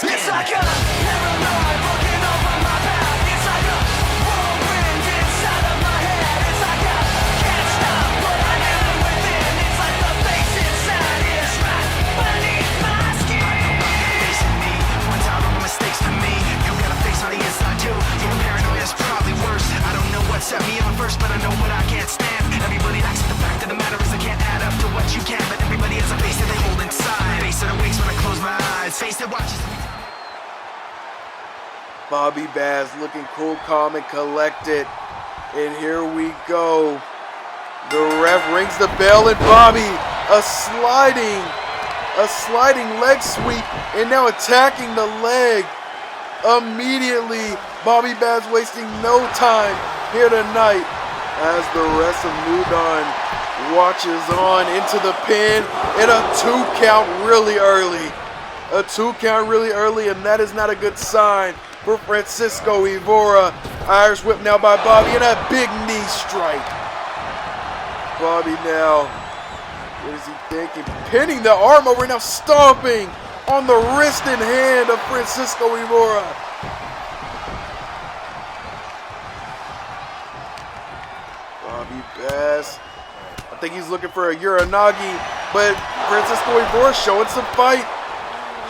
It's like a paranoid looking over my back. It's like a whirlwind inside of my head. It's like I can't stop what I am within. It's like the face inside is right beneath my skin. Facing me, points out all the mistakes to me. You got a face on the inside too. Your paranoia is probably worse. I don't know what set me on first, but I know what I can't stand. Everybody likes it. The fact of the matter is I can't add up to what you can, but everybody has a face that they hold inside. Face that awakes when I close my eyes. Face that watches me. Bobby Bass looking cool, calm, and collected. And here we go. The ref rings the bell, and Bobby, a sliding leg sweep, and now attacking the leg. Immediately, Bobby Bass wasting no time here tonight as the rest of New Dawn watches on into the pin, and a 2 count really early. A 2 count really early, and that is not a good sign for Francisco Evora. Irish whip now by Bobby, and a big knee strike. Bobby now, what is he thinking? Pinning the arm over, now stomping on the wrist and hand of Francisco Evora. Bobby Bass, I think he's looking for a Uranagi, but Francisco Evora showing some fight.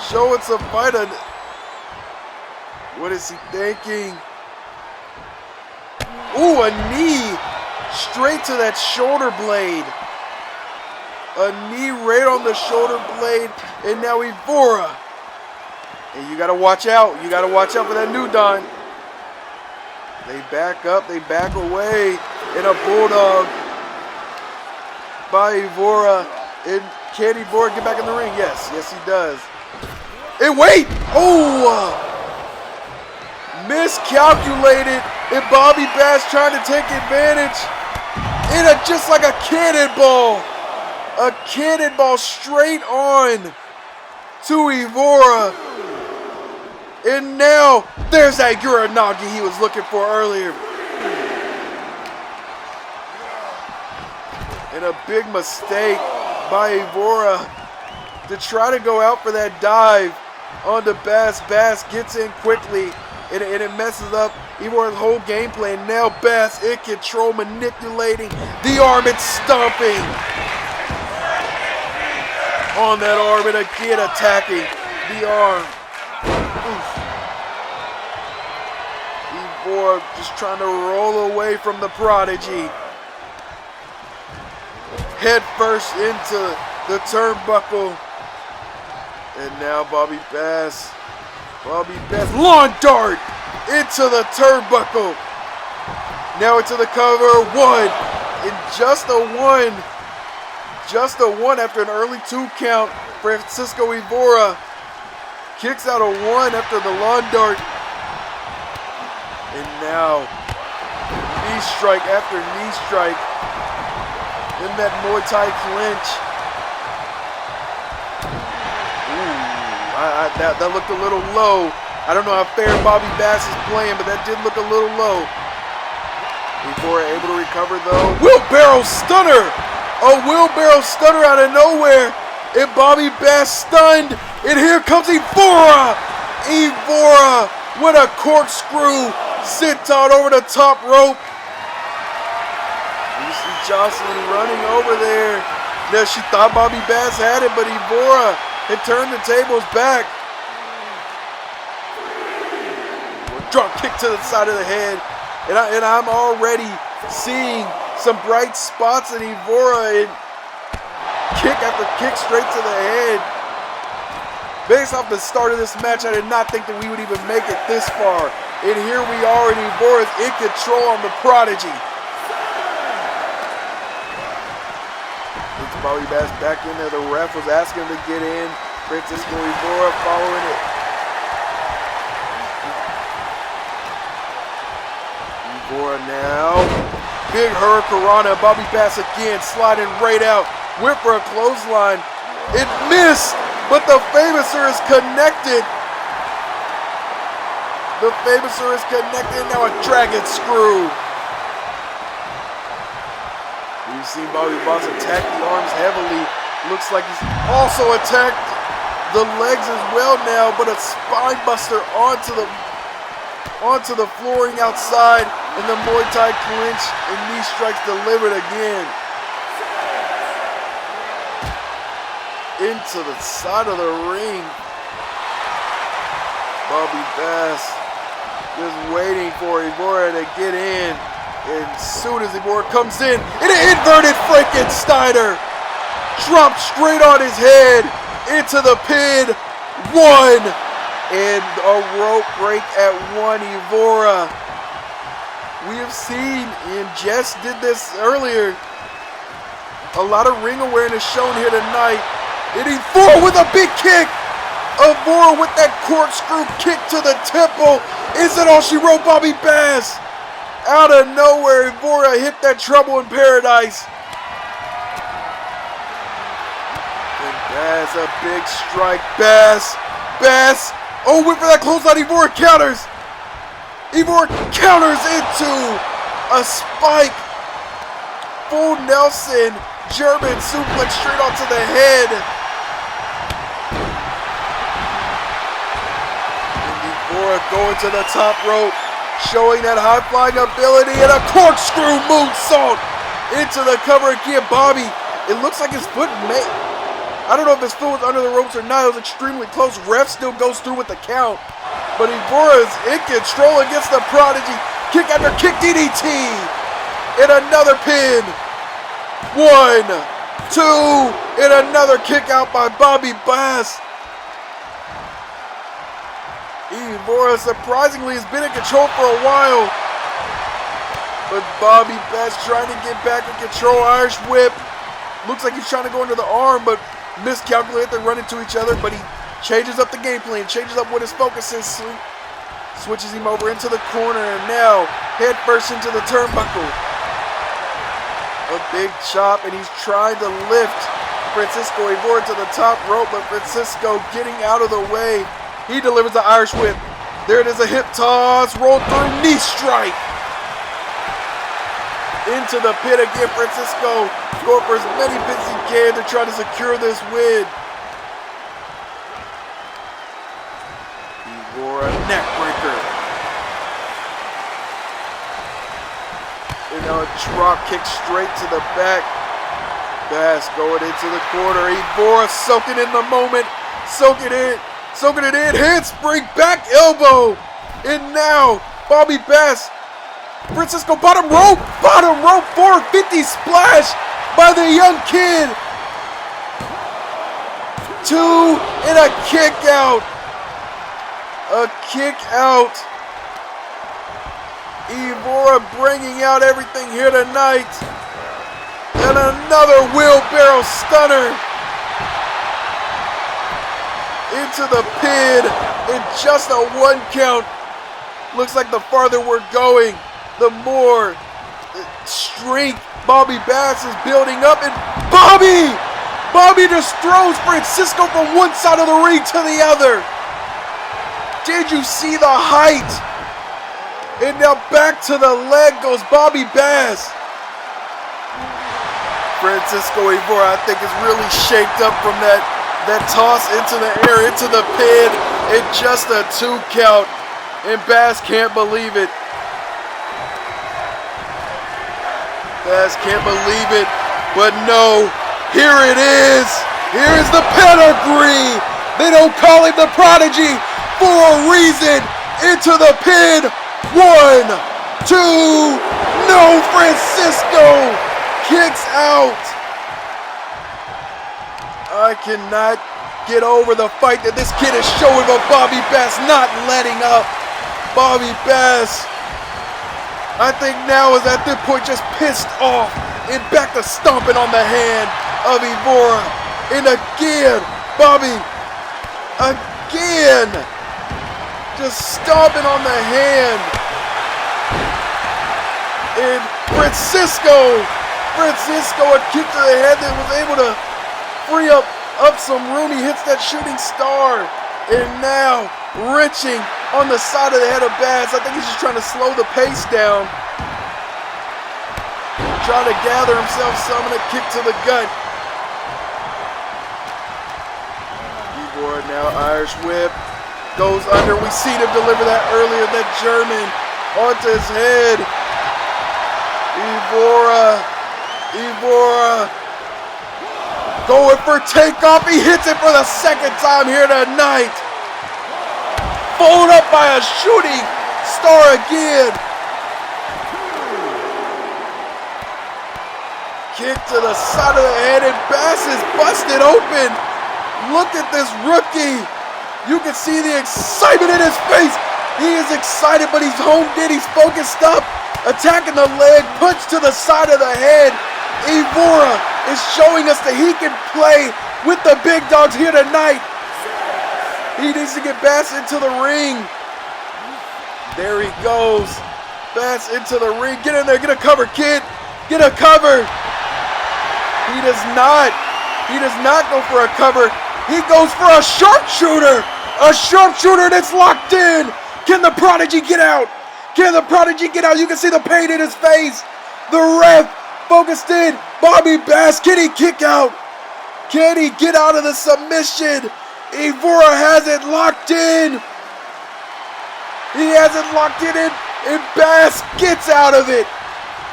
Showing some fight. What is he thinking? Ooh, a knee straight to that shoulder blade. A knee right on the shoulder blade, and now Evora. And you gotta watch out. You gotta watch out for that New Dawn. They back up, they back away, and a bulldog by Evora. And can Evora get back in the ring? Yes, yes he does. And wait! Oh! Miscalculated, and Bobby Bass trying to take advantage. And just like a cannonball. A cannonball straight on to Evora. And now, there's that Uranagi he was looking for earlier. And a big mistake by Evora to try to go out for that dive onto Bass. Bass gets in quickly, and it messes up Evora's whole game plan. Now Bass in control, manipulating the arm and stomping on that arm, and again attacking the arm. Evora just trying to roll away from the Prodigy. Head first into the turnbuckle. And now Bobby Bass, lawn dart into the turnbuckle. Now into the cover, one, and just a one after an early 2 count. Francisco Evora kicks out a 1 after the lawn dart. And now knee strike after knee strike in that Muay Thai clinch. That looked a little low. I don't know how fair Bobby Bass is playing, but that did look a little low. Evora able to recover though. Wheelbarrow stunner! A wheelbarrow stunner out of nowhere. And Bobby Bass stunned. And here comes Evora! Evora with a corkscrew senton over the top rope. You see Jocelyn running over there. Now she thought Bobby Bass had it, but Evora had turned the tables back. Drop kick to the side of the head. And I'm already seeing some bright spots in Evora, and kick after kick straight to the head. Based off the start of this match, I did not think that we would even make it this far And here we are, and Evora is in control on the Prodigy. It's Bobby Bass back in there. The ref was asking him to get in. Francisco Evora following it. Evora now. Big Hurricanrana. Bobby Bass again sliding right out. Went for a clothesline. It missed, but the Famouser is connected. The Famouser is connected. Now a dragon screw. We've seen Bobby Bass attack the arms heavily. Looks like he's also attacked the legs as well now, but a spine buster onto the flooring outside, and the Muay Thai clinch and knee strikes delivered again. Into the side of the ring. Bobby Bass just waiting for Evora to get in. And as soon as Evora comes in, an inverted Frankensteiner dropped straight on his head into the pin. 1. And a rope break at 1. Evora. We have seen, and Jess did this earlier, a lot of ring awareness shown here tonight. And Evora with a big kick. Evora with that corkscrew kick to the temple. Is it all she wrote, Bobby Bass? Out of nowhere, Evora hit that trouble in paradise. And Bass, a big strike. Bass. Oh, went for that clothesline. Evora counters. Evora counters into a spike. Full Nelson German suplex straight onto the head. Going to the top rope, showing that high-flying ability, and a corkscrew moonsault into the cover again. Bobby, it looks like his foot I don't know if his foot was under the ropes or not. It was extremely close. Ref still goes through with the count. But Evora is in control against the Prodigy. Kick after kick, DDT. And another pin. 1, 2, and another kick out by Bobby Bass. Evora surprisingly has been in control for a while. But Bobby Bass trying to get back in control. Irish whip. Looks like he's trying to go into the arm, but miscalculated. They run into each other, but he changes up the game plan, changes up what his focus is. Switches him over into the corner, and now head first into the turnbuckle. A big chop, and he's trying to lift Francisco Evora to the top rope, but Francisco getting out of the way. He delivers the Irish whip. There it is, a hip toss, roll through, knee strike. Into the pit again, Francisco going for as many pins as he can to try to secure this win. Evora, neck breaker. And now a drop kick straight to the back. Bass going into the corner. Evora soaking in the moment, soaking it in, handspring, back elbow, and now Bobby Bass, Francisco bottom rope, 450 splash by the young kid. 2 and a kick out. Evora bringing out everything here tonight, and another wheelbarrow stunner. Into the pin in just a 1 count. Looks like the farther we're going, the more strength Bobby Bass is building up. And Bobby just throws Francisco from one side of the ring to the other. Did you see the height? And now back to the leg goes Bobby Bass. Francisco Evora, I think, is really shaped up from that toss into the air, into the pin, in just a 2 count. And Bass can't believe it. But no, here it is. Here is the pedigree. They don't call him the Prodigy for a reason. Into the pin. 1, 2, no, Francisco kicks out. I cannot get over the fight that this kid is showing, but Bobby Bass not letting up. Bobby Bass, I think now is at this point just pissed off and back to stomping on the hand of Evora. And again, Bobby, again, just stomping on the hand. And Francisco, a kick to the head that was able to free up some room. He hits that shooting star. And now, wrenching on the side of the head of Bass. I think he's just trying to slow the pace down. Trying to gather himself some and a kick to the gut. Evora now Irish whip. Goes under. We see him deliver that earlier. That German onto his head. Evora going for takeoff. He hits it for the second time here tonight. Followed up by a shooting star again. Kick to the side of the head and Bass is busted open. Look at this rookie. You can see the excitement in his face. He is excited, but he's homed in. He's focused up. Attacking the leg, punch to the side of the head. Evora is showing us that he can play with the big dogs here tonight. He needs to get Bass into the ring. There he goes. Bass into the ring. Get in there. Get a cover, kid. Get a cover. He does not go for a cover. He goes for a sharpshooter. A sharpshooter that's locked in. Can the Prodigy get out? Can the Prodigy get out? You can see the pain in his face. The ref focused in. Bobby Bass, can he kick out? Can he get out of the submission? Evora has it locked in. He has it locked in and Bass gets out of it.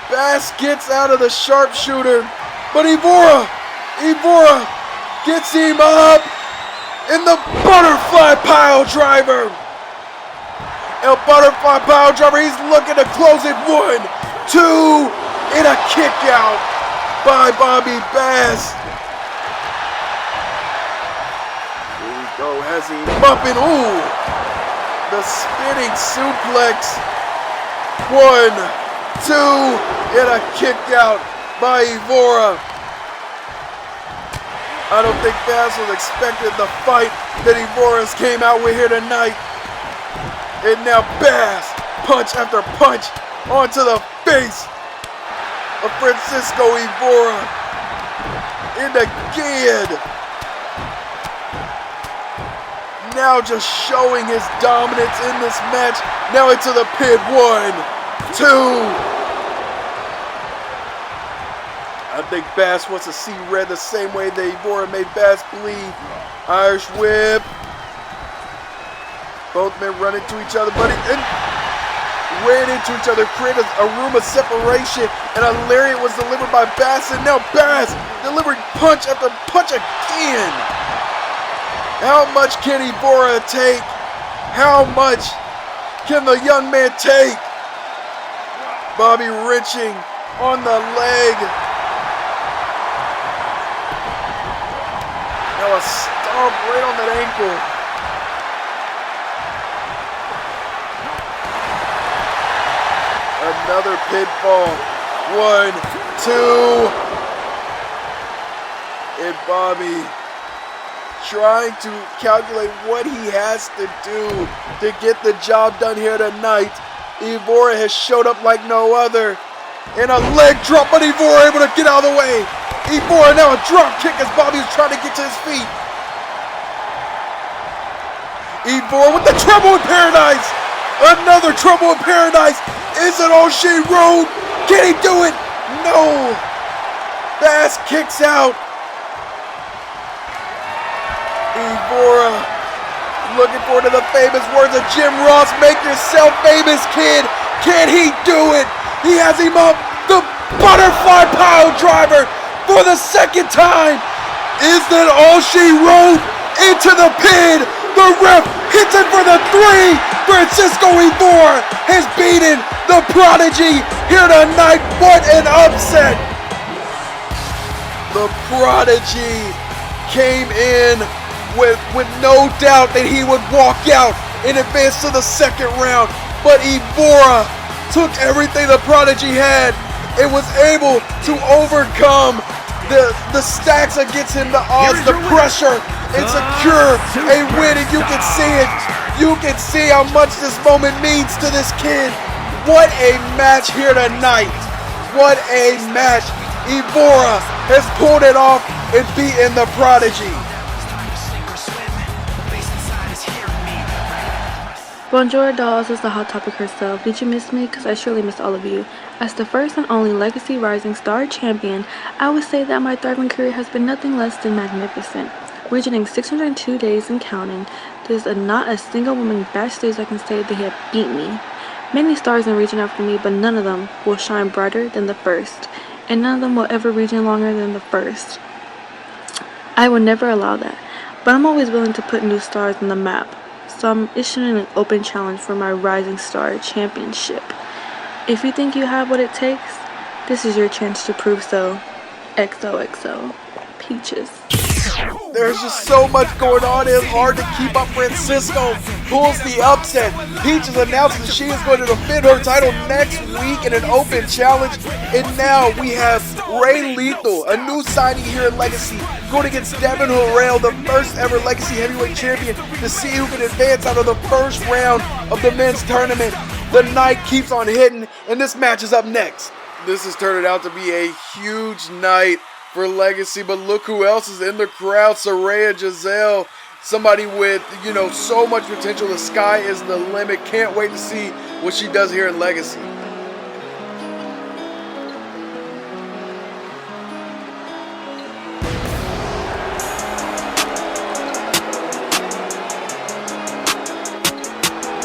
Bass gets out of the sharpshooter. But Evora gets him up in the butterfly pile driver. El butterfly pile driver, he's looking to close it. 1, 2, and a kick out by Bobby Bass. Here we go, has him up and ooh, the spinning suplex. 1, 2, and a kick out by Evora. I don't think Bass was expecting the fight that Evora's came out with here tonight. And now Bass, punch after punch onto the face of Francisco Evora. And again, now just showing his dominance in this match. Now into the pin. 1, 2. I think Bass wants to see red the same way that Evora made Bass bleed. Irish whip. Both men run into each other, but ran into each other, created a room of separation, and a lariat was delivered by Bass, and now Bass delivering punch after punch again. How much can Evora take? How much can the young man take? Bobby wrenching on the leg. Now a stomp right on that ankle. Another pinfall. 1, 2. And Bobby trying to calculate what he has to do to get the job done here tonight. Evora has showed up like no other. And a leg drop, but Evora able to get out of the way. Evora now a drop kick as Bobby is trying to get to his feet. Evora with the trouble in paradise. Another trouble in paradise. Is it all she wrote? Can he do it? No. Bass kicks out. Evora looking forward to the famous words of Jim Ross. Make yourself famous, kid. Can he do it? He has him up. The butterfly pile driver for the second time. Is that all she wrote? Into the pin. The ref hits it for the 3. Francisco Evora has beaten the Prodigy here tonight. What an upset. The Prodigy came in with no doubt that he would walk out and advance to the second round. but Evora took everything the Prodigy had and was able to overcome the stacks against him, the odds, the pressure, and secure a win. And you can see it. You can see how much this moment means to this kid. What a match here tonight. What a match. Evora has pulled it off and beaten the Prodigy. Bonjour dolls is the hot topic herself. Did you miss me? Because I surely missed all of you. As the first and only Legacy Rising Star Champion, I would say that my thriving career has been nothing less than magnificent. Reaching 602 days and counting, there's not a single woman backstage that can say they have beat me. Many stars in region after me, but none of them will shine brighter than the first, and none of them will ever region longer than the first. I will never allow that, but I'm always willing to put new stars on the map. So I'm issuing an open challenge for my Rising Star Championship. If you think you have what it takes, this is your chance to prove so. XOXO. Peaches. There's just so much going on. It's hard to keep up. Francisco pulls the upset. Peaches announces she is going to defend her title next week in an open challenge. And now we have Ray Lethal, a new signing here in Legacy, going against Devin Harrell, the first ever Legacy Heavyweight Champion, to see who can advance out of the first round of the men's tournament. The night keeps on hitting, and this match is up next. This is turning out to be a huge night for Legacy, but look who else is in the crowd. Saraya Giselle, somebody with, so much potential. The sky is the limit. Can't wait to see what she does here in Legacy.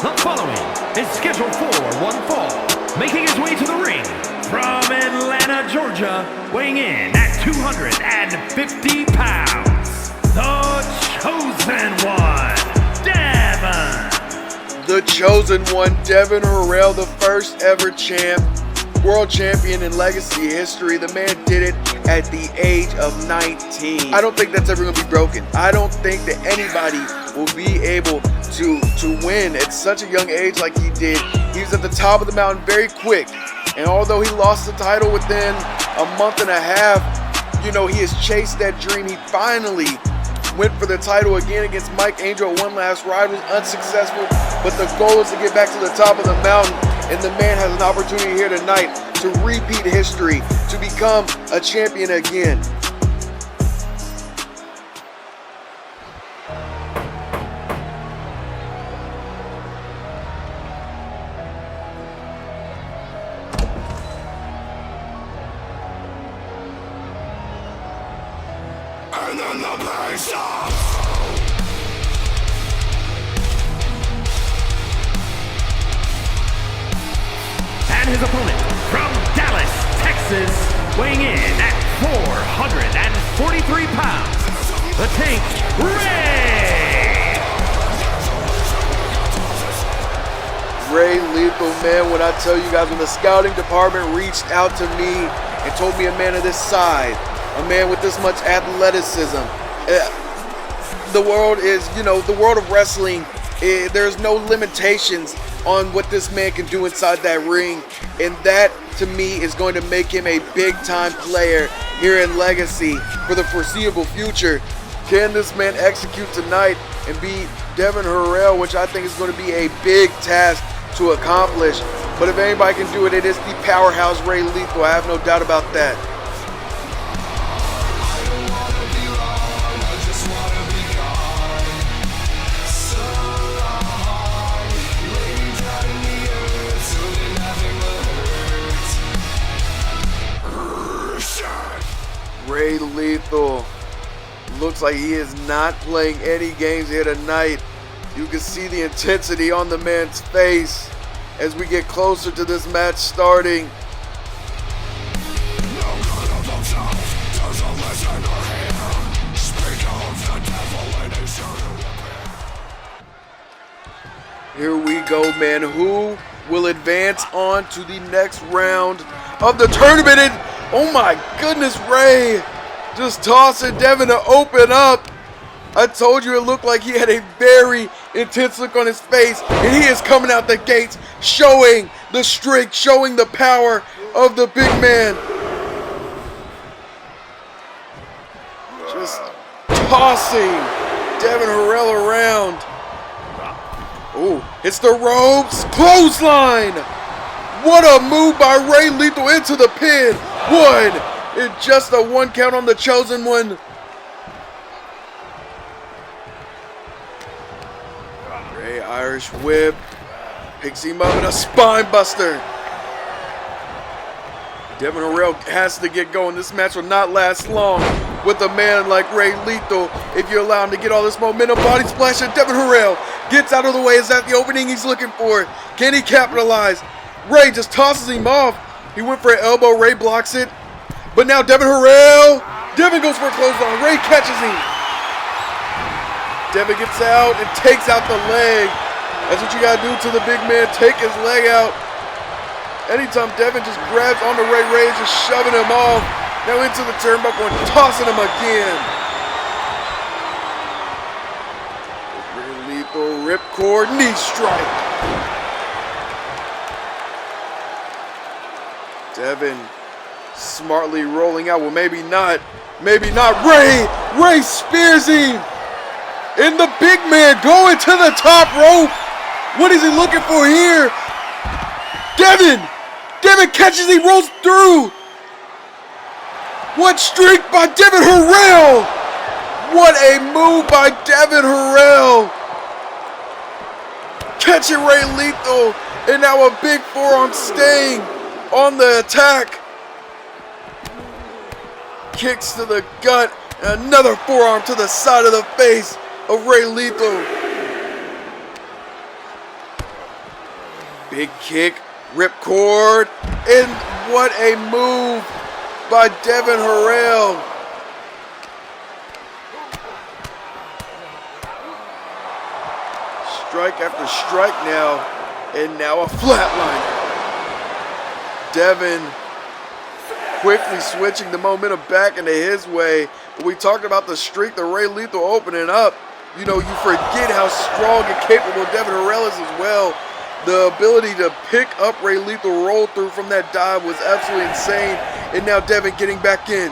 The following is scheduled for one fall, making his way to the ring from Atlanta, Georgia, weighing in at 250 pounds, the Chosen One, Devin. The Chosen One, Devin Harrell, the first ever world champion in Legacy history. The man did it at the age of 19. I don't think that's ever going to be broken. I don't think that anybody will be able to win at such a young age like he did. He was at the top of the mountain very quick. And although he lost the title within a month and a half, he has chased that dream. He finally went for the title again against Mike Angel at one last ride. Was unsuccessful, but the goal is to get back to the top of the mountain. And the man has an opportunity here tonight to repeat history, to become a champion again. And then the bass stops. And his opponent from Dallas, Texas, weighing in at 443 pounds, the Tank, Ray Lethal, man, when I tell you guys, when the scouting department reached out to me and told me a man of this size, a man with this much athleticism, the world is, the world of wrestling, there's no limitations on what this man can do inside that ring, and that to me is going to make him a big time player here in Legacy for the foreseeable future. Can this man execute tonight and beat Devin Harrell, which I think is going to be a big task to accomplish? But if anybody can do it, it is the powerhouse Ray Lethal. I have no doubt about that. Ray Lethal looks like he is not playing any games here tonight. You can see the intensity on the man's face as we get closer to this match starting. Here we go, man. Who will advance on to the next round of the tournament? And oh my goodness, Ray just tossing Devin to open up. I told you it looked like he had a very intense look on his face, and he is coming out the gates, showing the strength, showing the power of the big man. Just tossing Devin Harrell around. Oh, it's the ropes. Clothesline. What a move by Ray Lethal into the pin. One. It's just a 1 count on the chosen one. Ray Irish whip. Picks him up in a spine buster. Devin Harrell has to get going. This match will not last long with a man like Ray Lethal if you allow him to get all this momentum. Body splash, and Devin Harrell gets out of the way. Is that the opening he's looking for? Can he capitalize? Ray just tosses him off. He went for an elbow. Ray blocks it. But now Devin Harrell. Devin goes for a clothesline. Ray catches him. Devin gets out and takes out the leg. That's what you got to do to the big man. Take his leg out. Anytime Devin just grabs onto Ray, Ray is just shoving him off. Now into the turnbuckle and tossing him again. Ray Lethal, ripcord, knee strike. Devin smartly rolling out. Well, maybe not. Maybe not. Ray spears him. And the big man going to the top rope. What is he looking for here? Devin catches him, rolls through. What strength by Devin Harrell. What a move by Devin Harrell. Catching Ray Lethal. And now a big forearm staying on the attack. Kicks to the gut. And another forearm to the side of the face of Ray Lethal. Big kick. Ripcord, and what a move by Devin Harrell. Strike after strike now, and now a flatliner. Devin quickly switching the momentum back into his way. We talked about the streak, the Ray Lethal opening up. You know, you forget how strong and capable Devin Harrell is as well. The ability to pick up Ray Lethal, roll through from that dive was absolutely insane. And now Devin getting back in.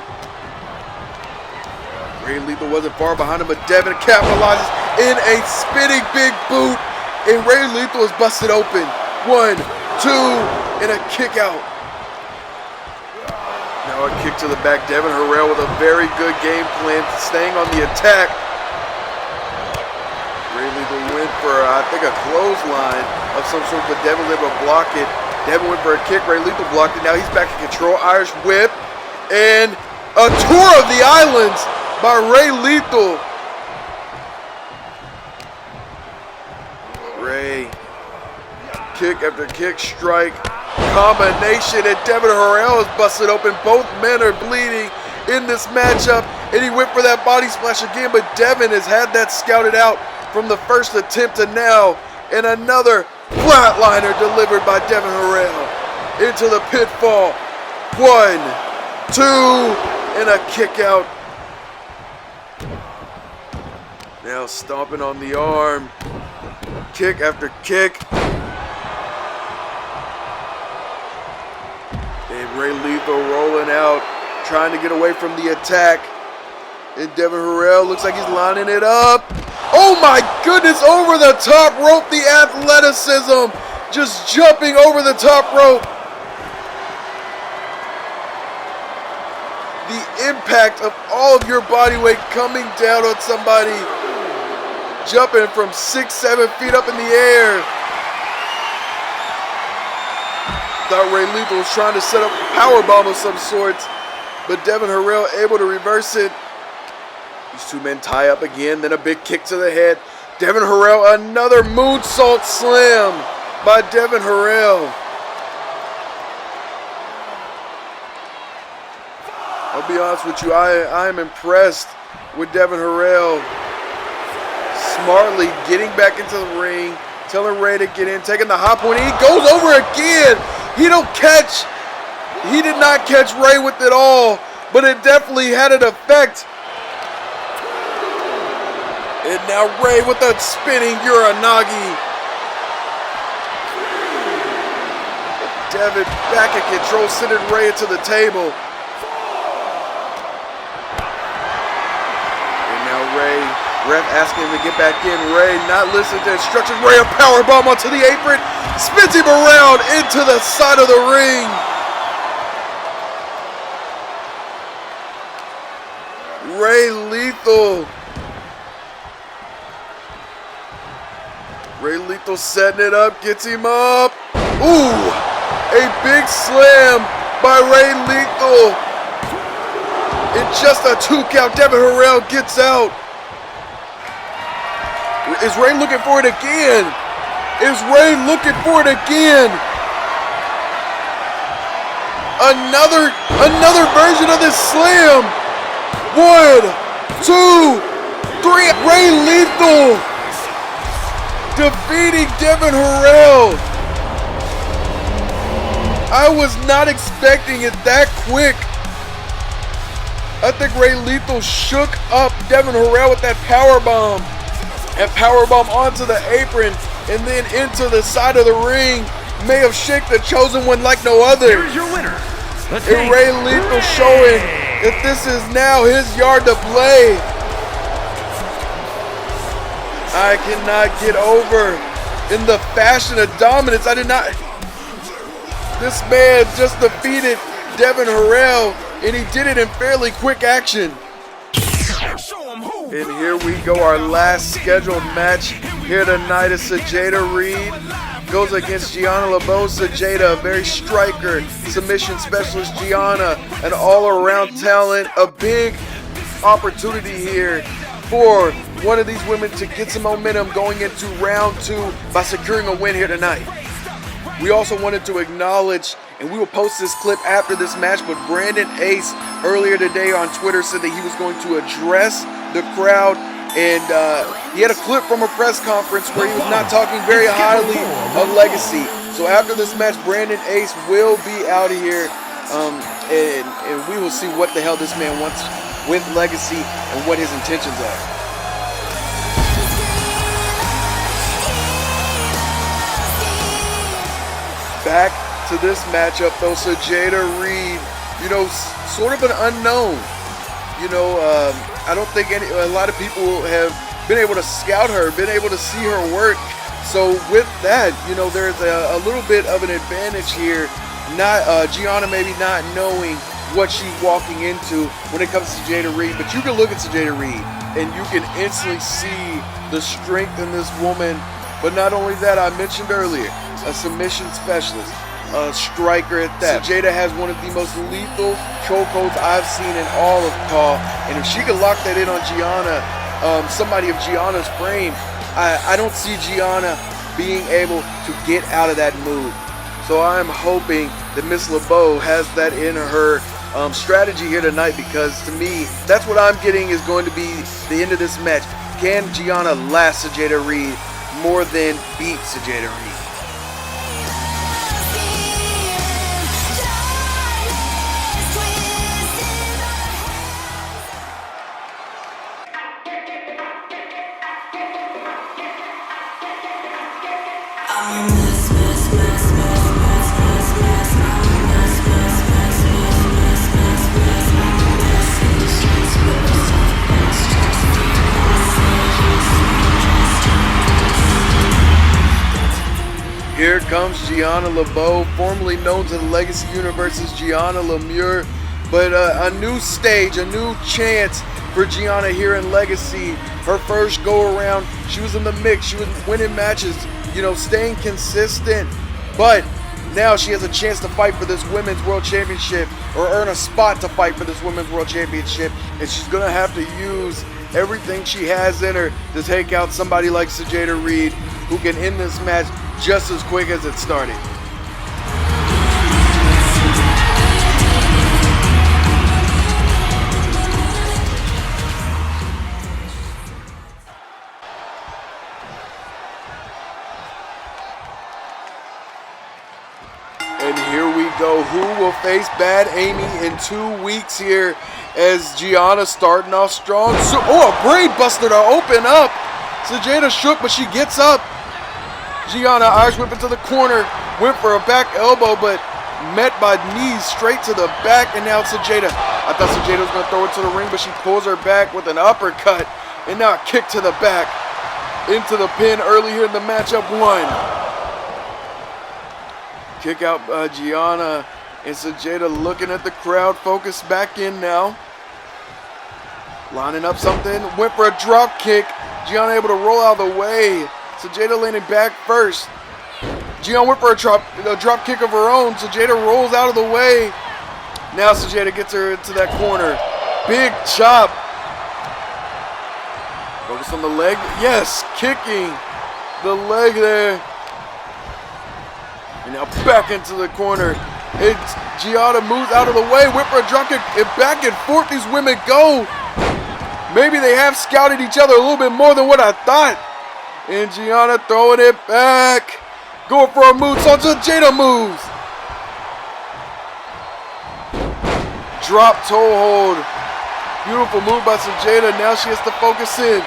Ray Lethal wasn't far behind him, but Devin capitalizes in a spinning big boot. And Ray Lethal is busted open. 1, 2, and a kick out. Now a kick to the back. Devin Harrell with a very good game plan, staying on the attack. Ray Lethal went for, I think, a clothesline of some sort, but Devin was able to block it. Devin went for a kick. Ray Lethal blocked it. Now he's back in control. Irish whip. And a tour of the islands by Ray Lethal. Ray. Kick after kick, strike. Combination, and Devin Harrell is busted open. Both men are bleeding in this matchup. And he went for that body splash again, but Devin has had that scouted out from the first attempt to now, and another flatliner delivered by Devin Harrell into the pitfall. 1, 2, and a kick out. Now stomping on the arm. Kick after kick. And Ray Lethal rolling out, trying to get away from the attack. And Devin Harrell looks like he's lining it up. Oh my goodness, over the top rope, the athleticism, just jumping over the top rope. The impact of all of your body weight coming down on somebody, jumping from 6, 7 feet up in the air. Thought Ray Lethal was trying to set up a powerbomb of some sorts, but Devin Harrell able to reverse it. These two men tie up again, then a big kick to the head. Devin Harrell, another moonsault slam by Devin Harrell. I'll be honest with you, I am impressed with Devin Harrell. Smartly getting back into the ring, telling Ray to get in, taking the high point. He goes over again. He did not catch Ray with it all, but it definitely had an effect. And now Ray with a spinning Uranagi. Devin back in control, sending Ray into the table. And now Ray, ref asking him to get back in. Ray not listening to instructions. Ray a powerbomb onto the apron. Spins him around into the side of the ring. Ray Lethal. Ray Lethal setting it up, gets him up. Ooh, a big slam by Ray Lethal. In just a 2 count, Devin Harrell gets out. Is Ray looking for it again? Is Ray looking for it again? Another version of this slam. 1, 2, 3. Ray Lethal defeating Devin Harrell. I was not expecting it that quick. I think Ray Lethal shook up Devin Harrell with that powerbomb. And powerbomb onto the apron and then into the side of the ring. May have shaken the chosen one like no other. Here's your winner. And Ray Lethal showing that this is now his yard to play. I cannot get over in the fashion of dominance. This man just defeated Devin Harrell, and he did it in fairly quick action. And here we go, our last scheduled match here tonight is Sajeda Reed goes against Gianna LeBeau. Sajeda, a very striker, submission specialist. Gianna, an all-around talent. A big opportunity here for one of these women to get some momentum going into round 2 by securing a win here tonight. We also wanted to acknowledge, and we will post this clip after this match, but Brandon Ace earlier today on Twitter said that he was going to address the crowd, and he had a clip from a press conference where he was not talking very highly of Legacy. So after this match, Brandon Ace will be out here, and we will see what the hell this man wants with Legacy and what his intentions are. Back to this matchup though, Sajeda Reed, sort of an unknown. I don't think a lot of people have been able to scout her, been able to see her work. So with that, there's a little bit of an advantage here. Gianna maybe not knowing what she's walking into when it comes to Sajeda Reed, but you can look at Sajeda Reed and you can instantly see the strength in this woman. But not only that, I mentioned earlier, a submission specialist, a striker at that. Sajeda has one of the most lethal chokeholds I've seen in all of CAW, and if she could lock that in on Gianna, somebody of Gianna's frame, I don't see Gianna being able to get out of that move. So I'm hoping that Miss LeBeau has that in her strategy here tonight, because to me, that's what I'm getting is going to be the end of this match. Can Gianna last Sajeda Reed more than beat Sajeda Reed? Here comes Gianna LeBeau, formerly known to the Legacy Universe as Gianna Lemure, but a new stage, a new chance for Gianna here in Legacy. Her first go around, she was in the mix, she was winning matches, staying consistent, but now she has a chance to fight for this Women's World Championship, or earn a spot to fight for this Women's World Championship, and she's gonna have to use everything she has in her to take out somebody like Sajeda Reed, who can end this match just as quick as it started. And here we go. Who will face Bad Amy in 2 weeks here as Gianna starting off strong? Oh, a brain buster to open up. Sajeda shook, but she gets up. Gianna Irish whip into the corner. Went for a back elbow, but met by knees straight to the back. And now Sajeda. I thought Sajeda was going to throw it to the ring, but she pulls her back with an uppercut. And now a kick to the back. Into the pin early here in the matchup 1. Kick out Gianna, and Sajeda looking at the crowd, focused back in now. Lining up something, went for a drop kick. Gianna able to roll out of the way. Sajeda landing back first. Gianna went for a drop kick of her own. Sajeda rolls out of the way. Now Sajeda gets her into that corner. Big chop. Focus on the leg. Yes, kicking the leg there. And now back into the corner. Gianna moves out of the way. Whip for a drop kick. And back and forth these women go. Maybe they have scouted each other a little bit more than what I thought. And Gianna throwing it back. Going for a move. So Sajeda moves. Drop toe hold. Beautiful move by Sajeda. Now she has to focus in.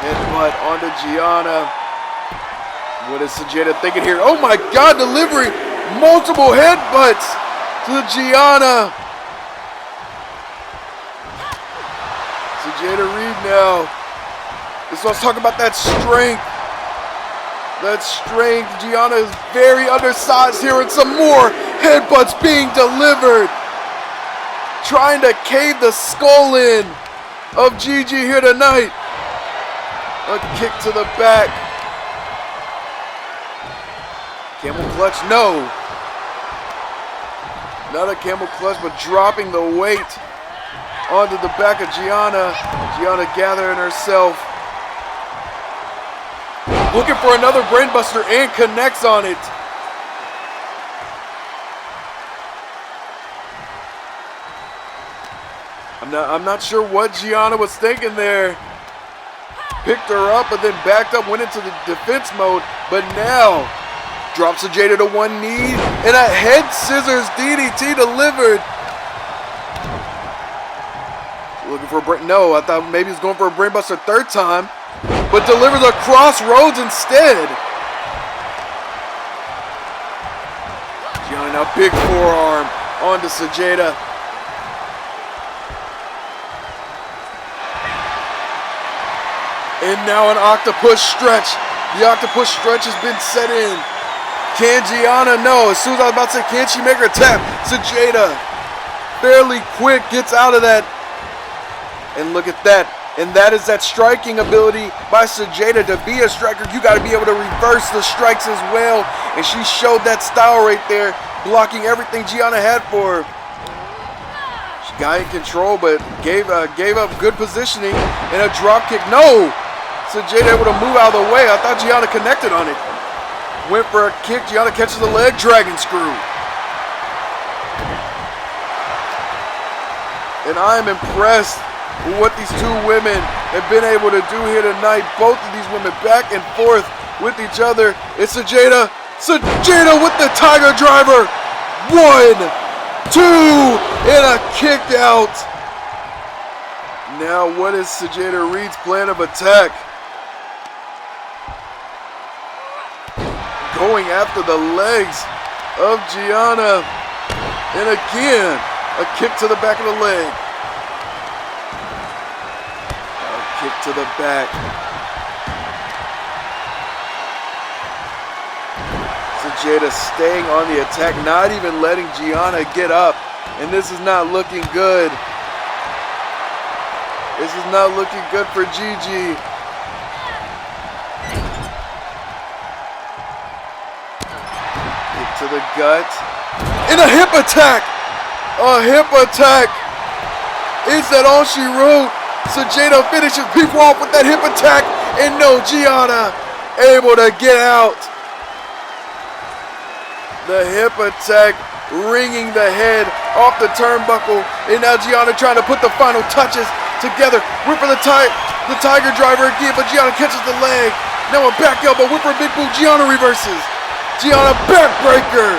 Headbutt onto Gianna. What is Sajeda thinking here? Oh my God, delivery. Multiple headbutts to Gianna. Sajeda Reed now. This is what I was talking about, that strength. That strength. Gianna is very undersized here, and some more headbutts being delivered. Trying to cave the skull in of Gigi here tonight. A kick to the back. Camel clutch, no. Not a camel clutch, but dropping the weight onto the back of Gianna. Gianna gathering herself. Looking for another brainbuster and connects on it. I'm not sure what Gianna was thinking there. Picked her up and then backed up, went into the defense mode, but now drops Sajeda to one knee, and a head scissors DDT delivered. Looking for a brain. No, I thought maybe he was going for a brainbuster third time, but delivers a crossroads instead. Gianna now big forearm onto Sajeda. And now an octopus stretch. The octopus stretch has been set in. Can Gianna? No. As soon as I was about to say, can she make her tap? Sajeda, fairly quick, gets out of that. And look at that. And that is that striking ability by Sajeda. To be a striker, you got to be able to reverse the strikes as well. And she showed that style right there, blocking everything Gianna had for her. She got in control, but gave up good positioning and a drop kick. No! Sajeda able to move out of the way. I thought Gianna connected on it. Went for a kick. Gianna catches the leg. Dragon screw. And I am impressed with what these two women have been able to do here tonight. Both of these women back and forth with each other. It's Sajeda. Sajeda with the Tiger Driver. 1, 2, and a kick out. Now what is Sajeda Reed's plan of attack? Going after the legs of Gianna. And again, a kick to the back of the leg. A kick to the back. Sajeda staying on the attack, not even letting Gianna get up. And this is not looking good. This is not looking good for Gigi. To the gut. And a hip attack! A hip attack! Is that all she wrote? Sajeda finishes people off with that hip attack. And no, Gianna able to get out. The hip attack ringing the head off the turnbuckle. And now Gianna trying to put the final touches together. Whip for the Tiger Driver again, but Gianna catches the leg. Now a back elbow. Whip for a big boot. Gianna reverses. Gianna backbreaker.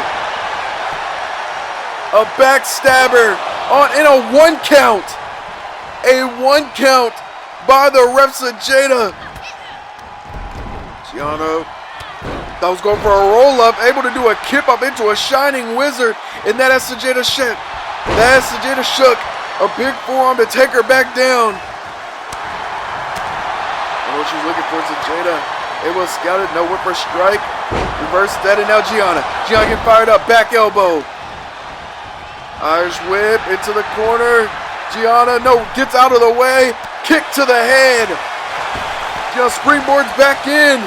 A backstabber in a 1 count. A 1 count by the ref Sajeda. Gianna, that was going for a roll-up, able to do a kip-up into a Shining Wizard, and that has Sajeda shook. A big forearm to take her back down. Oh, she's looking for Sajeda. Able to scout it, no whip or strike. Reverse that, and now Gianna. Gianna getting fired up, back elbow. Irish whip into the corner. Gianna, no, gets out of the way. Kick to the head. Gianna springboards back in.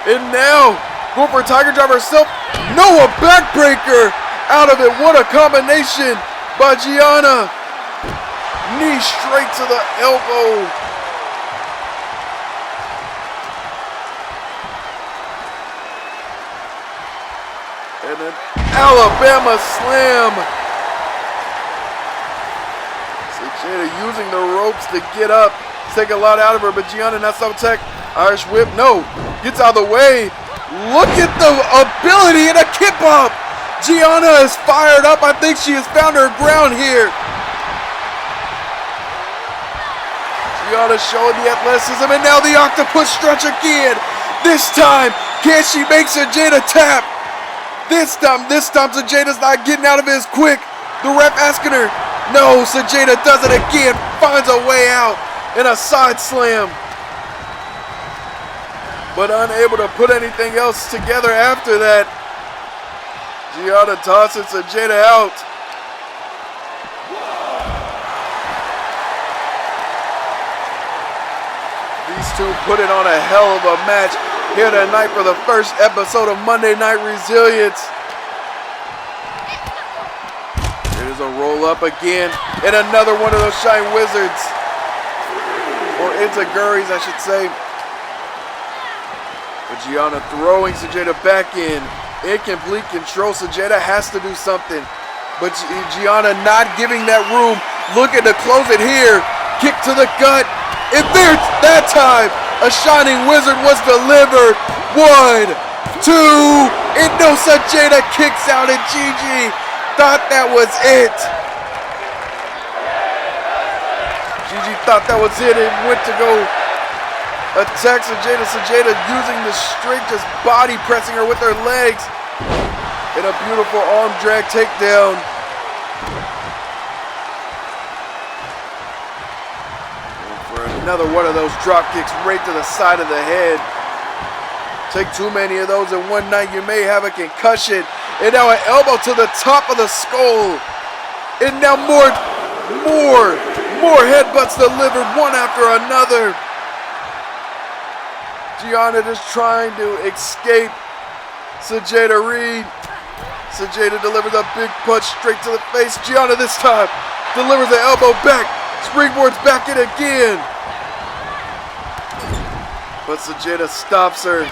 And now, going for a Tiger Driver herself. No, a backbreaker out of it. What a combination by Gianna. Knee straight to the elbow. And an Alabama slam. Sajeda using the ropes to get up. Take a lot out of her, but Gianna not stop attack. Irish whip, no. Gets out of the way. Look at the ability and a kip up. Gianna is fired up. I think she has found her ground here. Gianna showing the athleticism, and now the octopus stretch again. This time, can she make Sajeda tap? This time Sajeda's not getting out of it as quick. The ref asking her. No, Sajeda does it again. Finds a way out in a side slam. But unable to put anything else together after that. Gianna tosses Sajeda out. These two put it on a hell of a match here tonight for the first episode of Monday Night Resilience. There's a roll up again, and another one of those Shine Wizards. Or Enziguris, I should say. But Gianna throwing Sajeda back in. In complete control. Sajeda has to do something. But Gianna not giving that room. Looking to close it here. Kick to the gut. And there's that time. A Shining Wizard was delivered. 1, 2, and no, Sajeda kicks out, and Gigi thought that was it. Gigi thought that was it and went to go attack Sajeda. Sajeda using the strength, just body pressing her with her legs. And a beautiful arm drag takedown. And for another one of those drop kicks right to the side of the head. Take too many of those in one night, you may have a concussion. And now an elbow to the top of the skull. And now more headbutts delivered, one after another. Gianna just trying to escape Sajeda Reed. Sajeda delivers a big punch straight to the face. Gianna this time delivers the elbow back. Springboards back in again. But Sajeda stops her.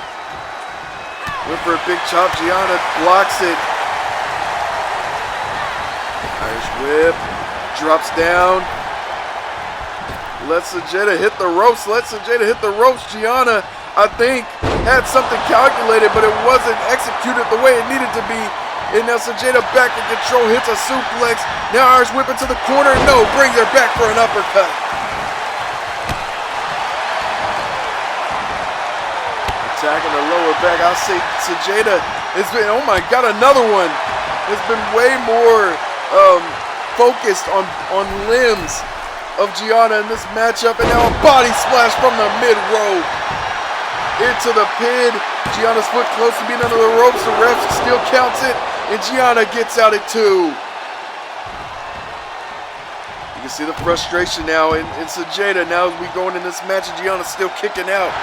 Went for a big chop. Gianna blocks it. Irish whip. Drops down. Lets Sajeda hit the ropes. Gianna, I think, had something calculated, but it wasn't executed the way it needed to be. And now Sajeda back in control, hits a suplex. Now Irish whip into the corner. No, brings her back for an uppercut. Attacking the lower back. I'll say Sajeda has been, oh my God, another one. Has been way more focused on limbs of Gianna in this matchup. And now a body splash from the mid-rope. Into the pin. Gianna's foot close to being under the ropes. The ref still counts it. And Gianna gets out at 2. You can see the frustration now in Sajeda. Now as we going in this match, and Gianna's still kicking out.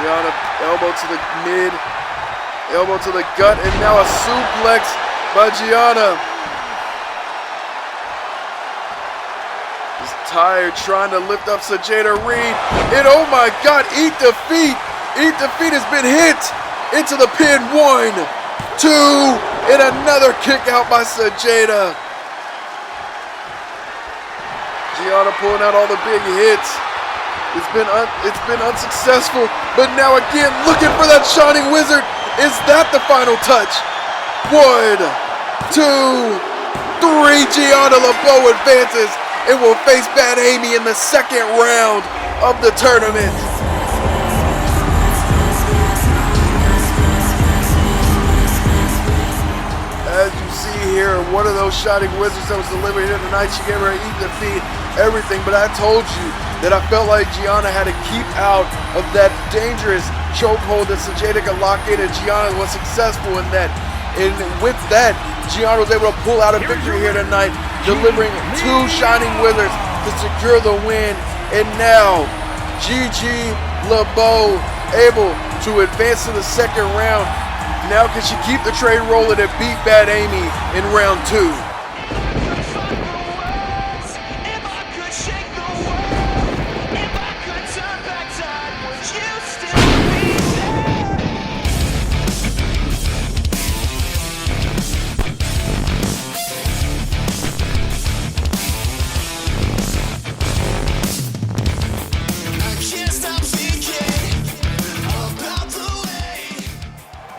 Gianna elbow to the mid. Elbow to the gut. And now a suplex by Gianna. Just tired trying to lift up Sajeda Reed. And oh my God, eat defeat. Eat defeat has been hit into the pin. 1, 2, and another kick out by Sajeda. Gianna pulling out all the big hits. It's been unsuccessful, but now again looking for that Shining Wizard. Is that the final touch? 1, 3. Gianna LeBeau advances and will face Bad Amy in the second round of the tournament. As you see here, one of those Shining Wizards that was delivered here tonight, she gave her an eat, defeat, everything. But I told you that I felt like Gianna had to keep out of that dangerous chokehold that Sajeda could lock in, and Gianna was successful in that. And with that, Gianna was able to pull out a victory here tonight, delivering 2 Shining Wizards to secure the win. And now, Gigi LeBeau able to advance to the second round. Now can she keep the train rolling and beat Bad Amy in round 2?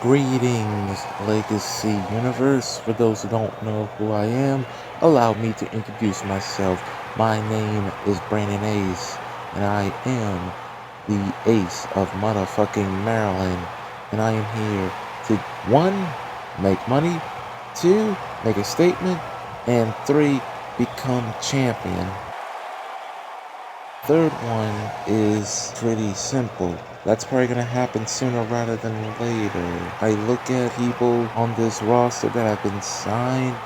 Greetings, Legacy Universe. For those who don't know who I am, allow me to introduce myself. My name is Brandon Ace, and I am the Ace of motherfucking Maryland. And I am here to 1. Make money, 2. Make a statement, and 3. Become champion. Third one is pretty simple. That's probably going to happen sooner rather than later. I look at people on this roster that have been signed.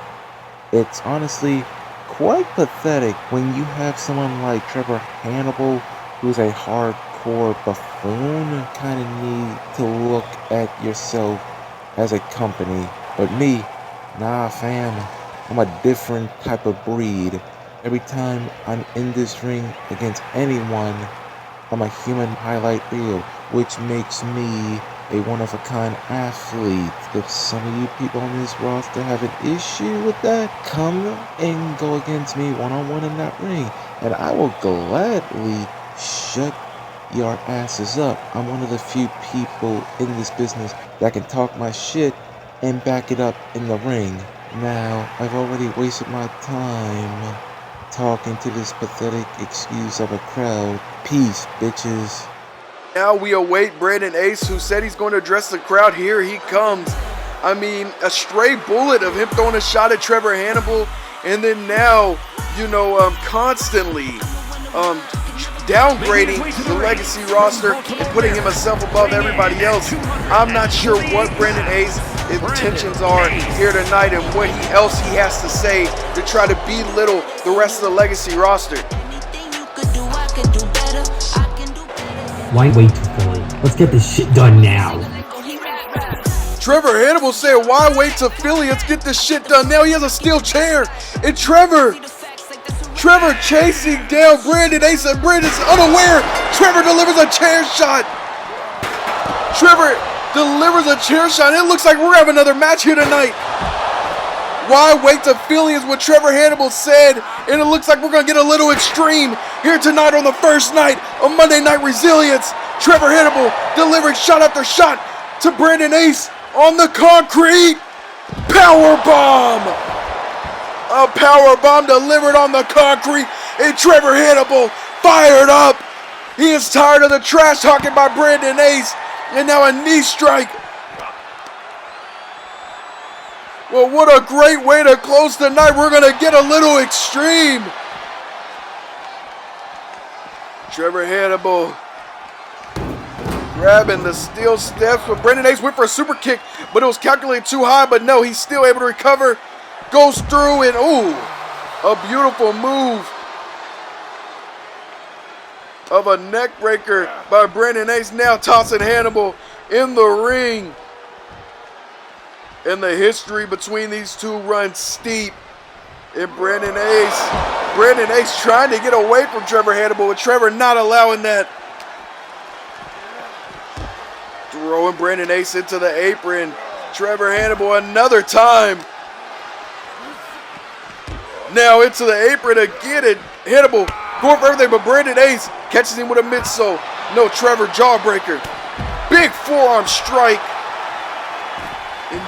It's honestly quite pathetic when you have someone like Trevor Hannibal, who's a hardcore buffoon. Kind of need to look at yourself as a company. But me, nah fam, I'm a different type of breed. Every time I'm in this ring against anyone, I'm a human highlight reel, which makes me a one-of-a-kind athlete. If some of you people on this roster have an issue with that, come and go against me one-on-one in that ring, and I will gladly shut your asses up. I'm one of the few people in this business that can talk my shit and back it up in the ring. Now, I've already wasted my time talking to this pathetic excuse of a crowd. Peace, bitches. Now we await Brandon Ace, who said he's going to address the crowd. Here he comes. I mean, a stray bullet of him throwing a shot at Trevor Hannibal, and then now, constantly downgrading the Legacy roster and putting himself above everybody else. I'm not sure what Brandon Ace intentions are here tonight and what else he has to say to try to belittle the rest of the Legacy roster. Why wait till Philly? Let's get this shit done now. Trevor Hannibal said, why wait till Philly? Let's get this shit done now. He has a steel chair. And Trevor chasing down Brandon Ace, and Brandon's unaware. Trevor delivers a chair shot. It looks like we're going to have another match here tonight. Why wait till Philly is what Trevor Hannibal said, and it looks like we're going to get a little extreme here tonight on the first night of Monday Night Resilience. Trevor Hannibal delivering shot after shot to Brandon Ace on the concrete. Power bomb. A power bomb delivered on the concrete, and Trevor Hannibal fired up. He is tired of the trash talking by Brandon Ace, and now a knee strike. Well, what a great way to close the night. We're going to get a little extreme. Trevor Hannibal grabbing the steel steps, but Brandon Ace went for a super kick, but it was calculated too high, but no, he's still able to recover. Goes through, and ooh, a beautiful move of a neck breaker by Brandon Ace, now tossing Hannibal in the ring. And the history between these two runs steep. And Brandon Ace trying to get away from Trevor Hannibal, with Trevor not allowing that. Throwing Brandon Ace into the apron. Trevor Hannibal another time. Now into the apron again, and Hannibal going for everything, but Brandon Ace catches him with a midsole. No, Trevor jawbreaker. Big forearm strike. And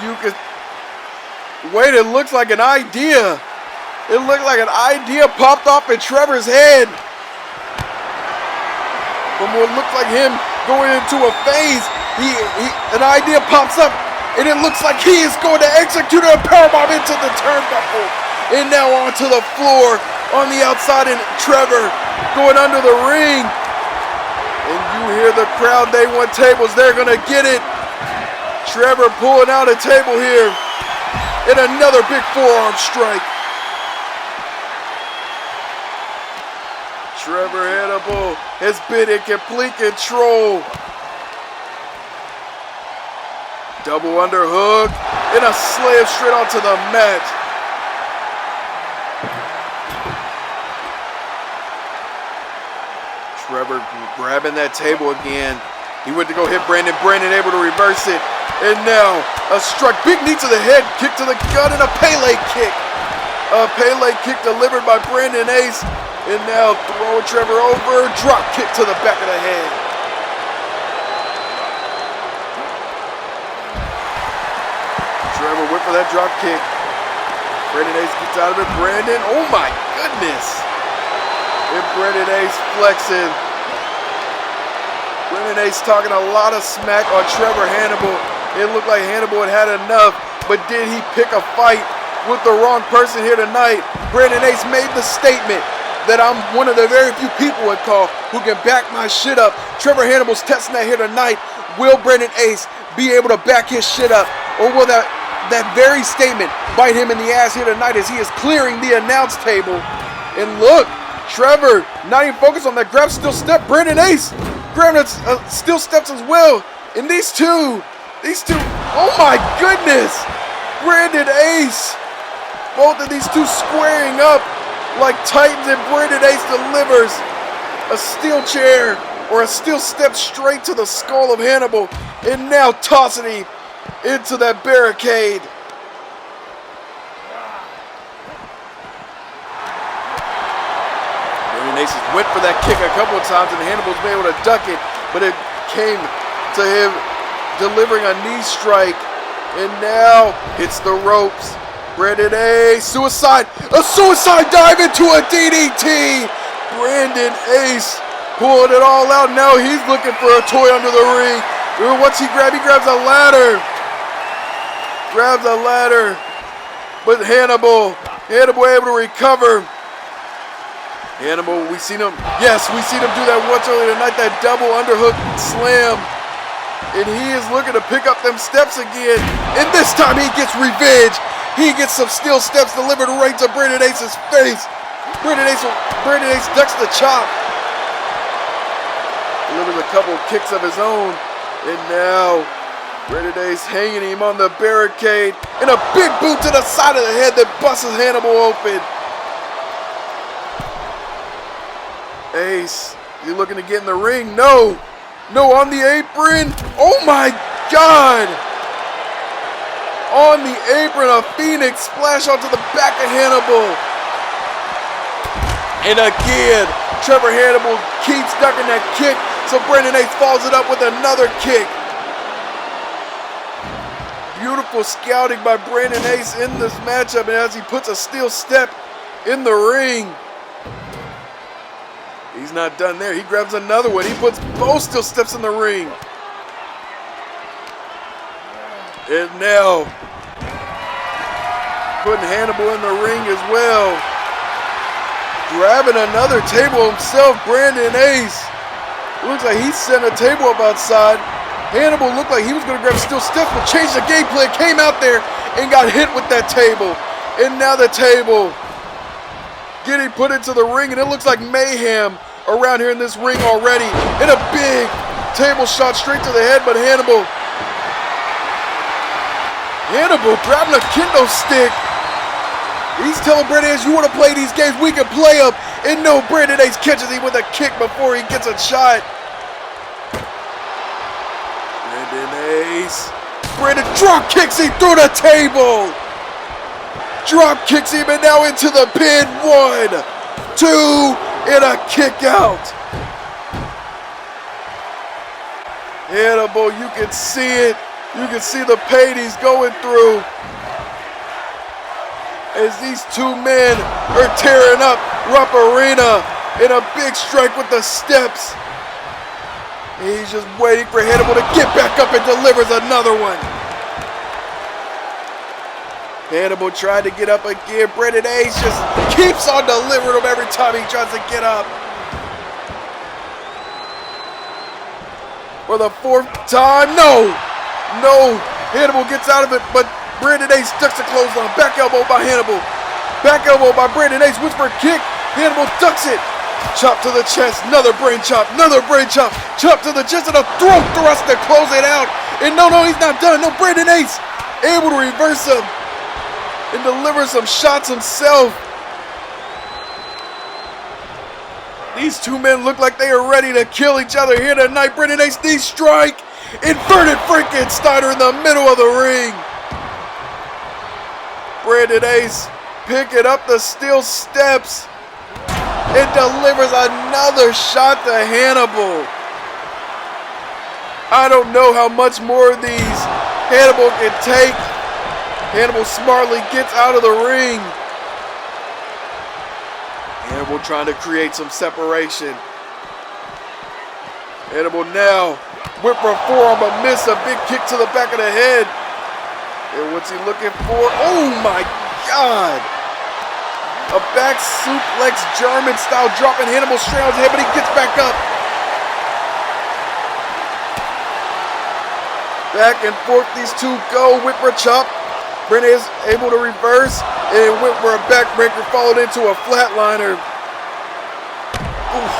Wait, it looks like an idea. It looked like an idea popped off in Trevor's head. From what looked like him going into a phase, an idea pops up, and it looks like he is going to execute a powerbomb into the turnbuckle. And now onto the floor on the outside, and Trevor going under the ring. And you hear the crowd, they want tables, they're going to get it. Trevor pulling out a table here. And another big forearm strike. Trevor Hannibal has been in complete control. Double underhook and a slam straight onto the mat. Trevor grabbing that table again. He went to go hit Brandon. Brandon able to reverse it. And now a strike, big knee to the head, kick to the gut, and a Pele kick. A Pele kick delivered by Brandon Ace. And now throwing Trevor over, drop kick to the back of the head. Trevor went for that drop kick. Brandon Ace gets out of it. Brandon, oh my goodness. And Brandon Ace flexing. Brandon Ace talking a lot of smack on Trevor Hannibal. It looked like Hannibal had enough, but did he pick a fight with the wrong person here tonight? Brandon Ace made the statement that I'm one of the very few people would call who can back my shit up. Trevor Hannibal's testing that here tonight. Will Brandon Ace be able to back his shit up? Or will that very statement bite him in the ass here tonight as he is clearing the announce table? And look, Trevor not even focused on that grab, still step. Brandon Ace grabbing still steps as well. And these two, oh my goodness. Brandon Ace, both of these two squaring up like Titans, and Brandon Ace delivers a steel chair or a steel step straight to the skull of Hannibal, and now tossing him into that barricade. Brandon Ace went for that kick a couple of times, and Hannibal's been able to duck it, but it came to him delivering a knee strike, and now hits the ropes. Brandon Ace, a suicide dive into a DDT. Brandon Ace pulling it all out. Now he's looking for a toy under the ring. What's he grab? He grabs a ladder. But Hannibal able to recover. Hannibal, we seen him do that once earlier tonight, that double underhook slam. And he is looking to pick up them steps again. And this time he gets revenge. He gets some steel steps delivered right to Brandon Ace's face. Brandon Ace ducks the chop. Delivers a couple kicks of his own. And now Brandon Ace hanging him on the barricade. And a big boot to the side of the head that busts Hannibal open. Ace, is he looking to get in the ring? No, on the apron. Oh my God. On the apron, a Phoenix splash onto the back of Hannibal. And again, Trevor Hannibal keeps ducking that kick, so Brandon Ace follows it up with another kick. Beautiful scouting by Brandon Ace in this matchup, and as he puts a steel step in the ring. He's not done there. He grabs another one. He puts both steel steps in the ring. And now, putting Hannibal in the ring as well. Grabbing another table himself, Brandon Ace. Looks like he sent a table up outside. Hannibal looked like he was going to grab steel steps, but changed the game plan, came out there and got hit with that table. And now the table getting put into the ring, and it looks like mayhem around here in this ring already. And a big table shot straight to the head, but Hannibal grabbing a kendo stick. He's telling Brandon Ace, you want to play these games, we can play them. And no, Brandon Ace catches him with a kick before he gets a shot. Brandon drop kicks him through the table. Drop kicks him, and now into the pin. 1, 2, and a kick out. Hannibal, you can see it. You can see the pain he's going through. as these two men are tearing up Arena in a big strike with the steps. He's just waiting for Hannibal to get back up and delivers another one. Hannibal tried to get up again. Brandon Ace just keeps on delivering him every time he tries to get up. For the fourth time, no! Hannibal gets out of it, but Brandon Ace ducks a clothesline. Back elbow by Hannibal. Back elbow by Brandon Ace. Whisper kick. Hannibal ducks it. Chop to the chest. Another brain chop. Chop to the chest and a throat thrust to close it out. And no, he's not done. No, Brandon Ace able to reverse him and deliver some shots himself. These two men look like they are ready to kill each other here tonight. Brandon Ace knee strike. Inverted Frankensteiner in the middle of the ring. Brandon Ace picking up the steel steps and delivers another shot to Hannibal. I don't know how much more of these Hannibal can take. Hannibal smartly gets out of the ring. Hannibal trying to create some separation. Hannibal now whip for a forearm but miss a big kick to the back of the head. And what's he looking for? Oh my God! A back suplex German style dropping Hannibal straight on his head, but he gets back up. Back and forth these two go. Whip for a chop. Brandon is able to reverse and went for a backbreaker followed into a flatliner. Oof.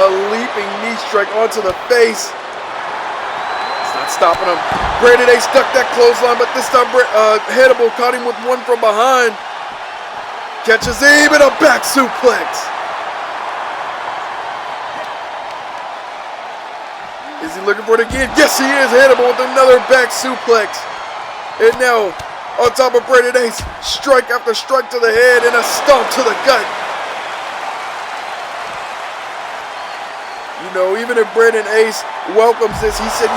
A leaping knee strike onto the face. It's not stopping him. Brandon Ace stuck that clothesline, but this time Hannibal caught him with one from behind. Catches him in a back suplex. Is he looking for it again? Yes, he is. Hannibal with another back suplex. And now, on top of Brandon Ace, strike after strike to the head and a stomp to the gut. You know, even if Brandon Ace welcomes this, he said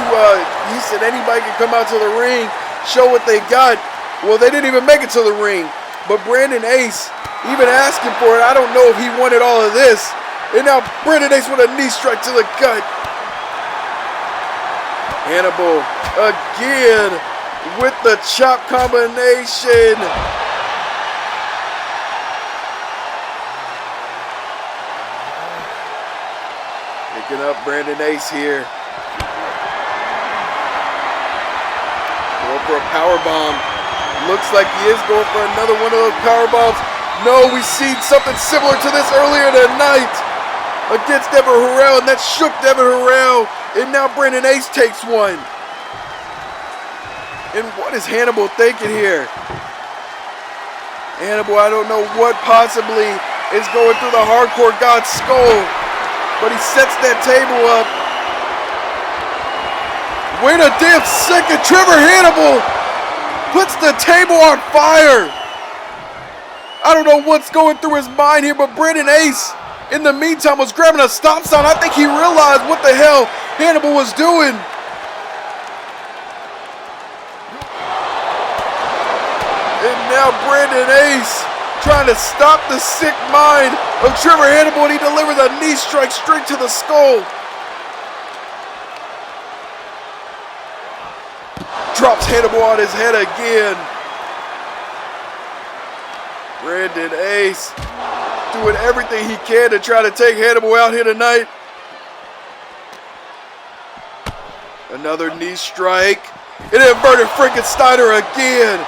anybody can come out to the ring, show what they got. Well, they didn't even make it to the ring. But Brandon Ace, even asking for it, I don't know if he wanted all of this. And now Brandon Ace with a knee strike to the gut. Hannibal again with the chop combination. Picking up Brandon Ace here. Going for a power bomb. Looks like he is going for another one of those power bombs. No, we seen something similar to this earlier tonight against Devin Harrell, and that shook Devin Harrell. And now Brandon Ace takes one. And what is Hannibal thinking here? Hannibal, I don't know what possibly is going through the hardcore God's skull, but he sets that table up. Wait a damn second, Trevor Hannibal puts the table on fire. I don't know what's going through his mind here, but Brandon Ace, in the meantime, was grabbing a stop sign. I think he realized what the hell Hannibal was doing. And now Brandon Ace trying to stop the sick mind of Trevor Hannibal, and he delivers a knee strike straight to the skull. Drops Hannibal on his head again. Brandon Ace doing everything he can to try to take Hannibal out here tonight. Another knee strike. An inverted Frankensteiner again.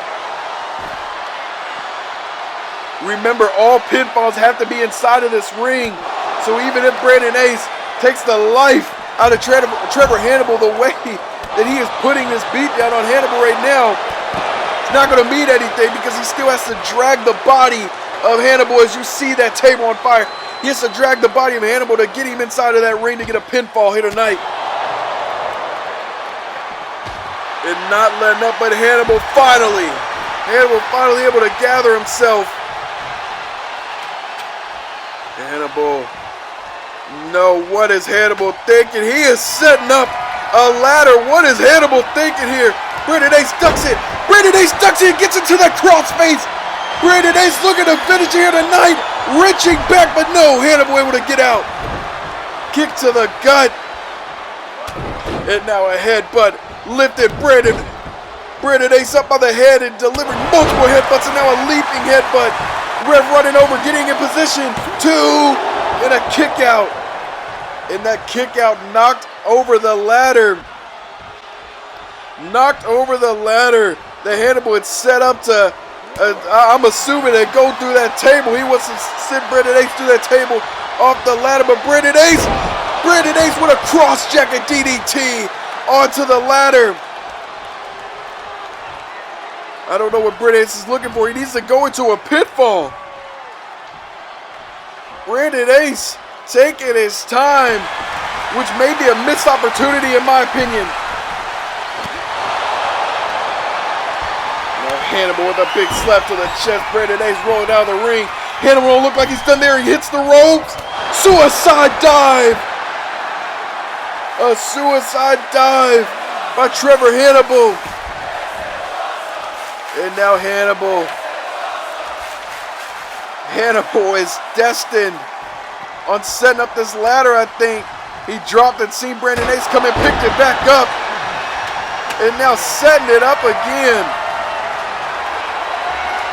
Remember, all pinfalls have to be inside of this ring. So even if Brandon Ace takes the life out of Trevor Hannibal the way that he is putting this beat down on Hannibal right now, it's not going to mean anything because he still has to drag the body of Hannibal. As you see that table on fire, he has to drag the body of Hannibal to get him inside of that ring to get a pinfall here tonight. And not letting up, but Hannibal finally able to gather himself. Hannibal, no, what is Hannibal thinking? He is setting up a ladder. What is Hannibal thinking here? Brandon Ace ducks it. Brandon Ace ducks it, gets into that crossface. Brandon Ace looking to finish here tonight. Reaching back, but no. Hannibal able to get out. Kick to the gut. And now a headbutt. Lifted Brandon Ace up by the head and delivered multiple headbutts. And now a leaping headbutt. Rev running over, getting in position. 2. And a kick out. And that kick out knocked over the ladder. The Hannibal had set up to, I'm assuming, to go through that table. He wants to send Brandon Ace through that table off the ladder. But Brandon Ace with a cross-jacket DDT onto the ladder. I don't know what Brandon Ace is looking for. He needs to go into a pitfall. Brandon Ace taking his time, which may be a missed opportunity in my opinion. Now Hannibal with a big slap to the chest. Brandon Ace rolling down the ring. Hannibal don't look like he's done there. He hits the ropes. Suicide dive. A suicide dive by Trevor Hannibal. And now Hannibal is destined on setting up this ladder, I think. He dropped it, seen Brandon Ace come and picked it back up. And now setting it up again.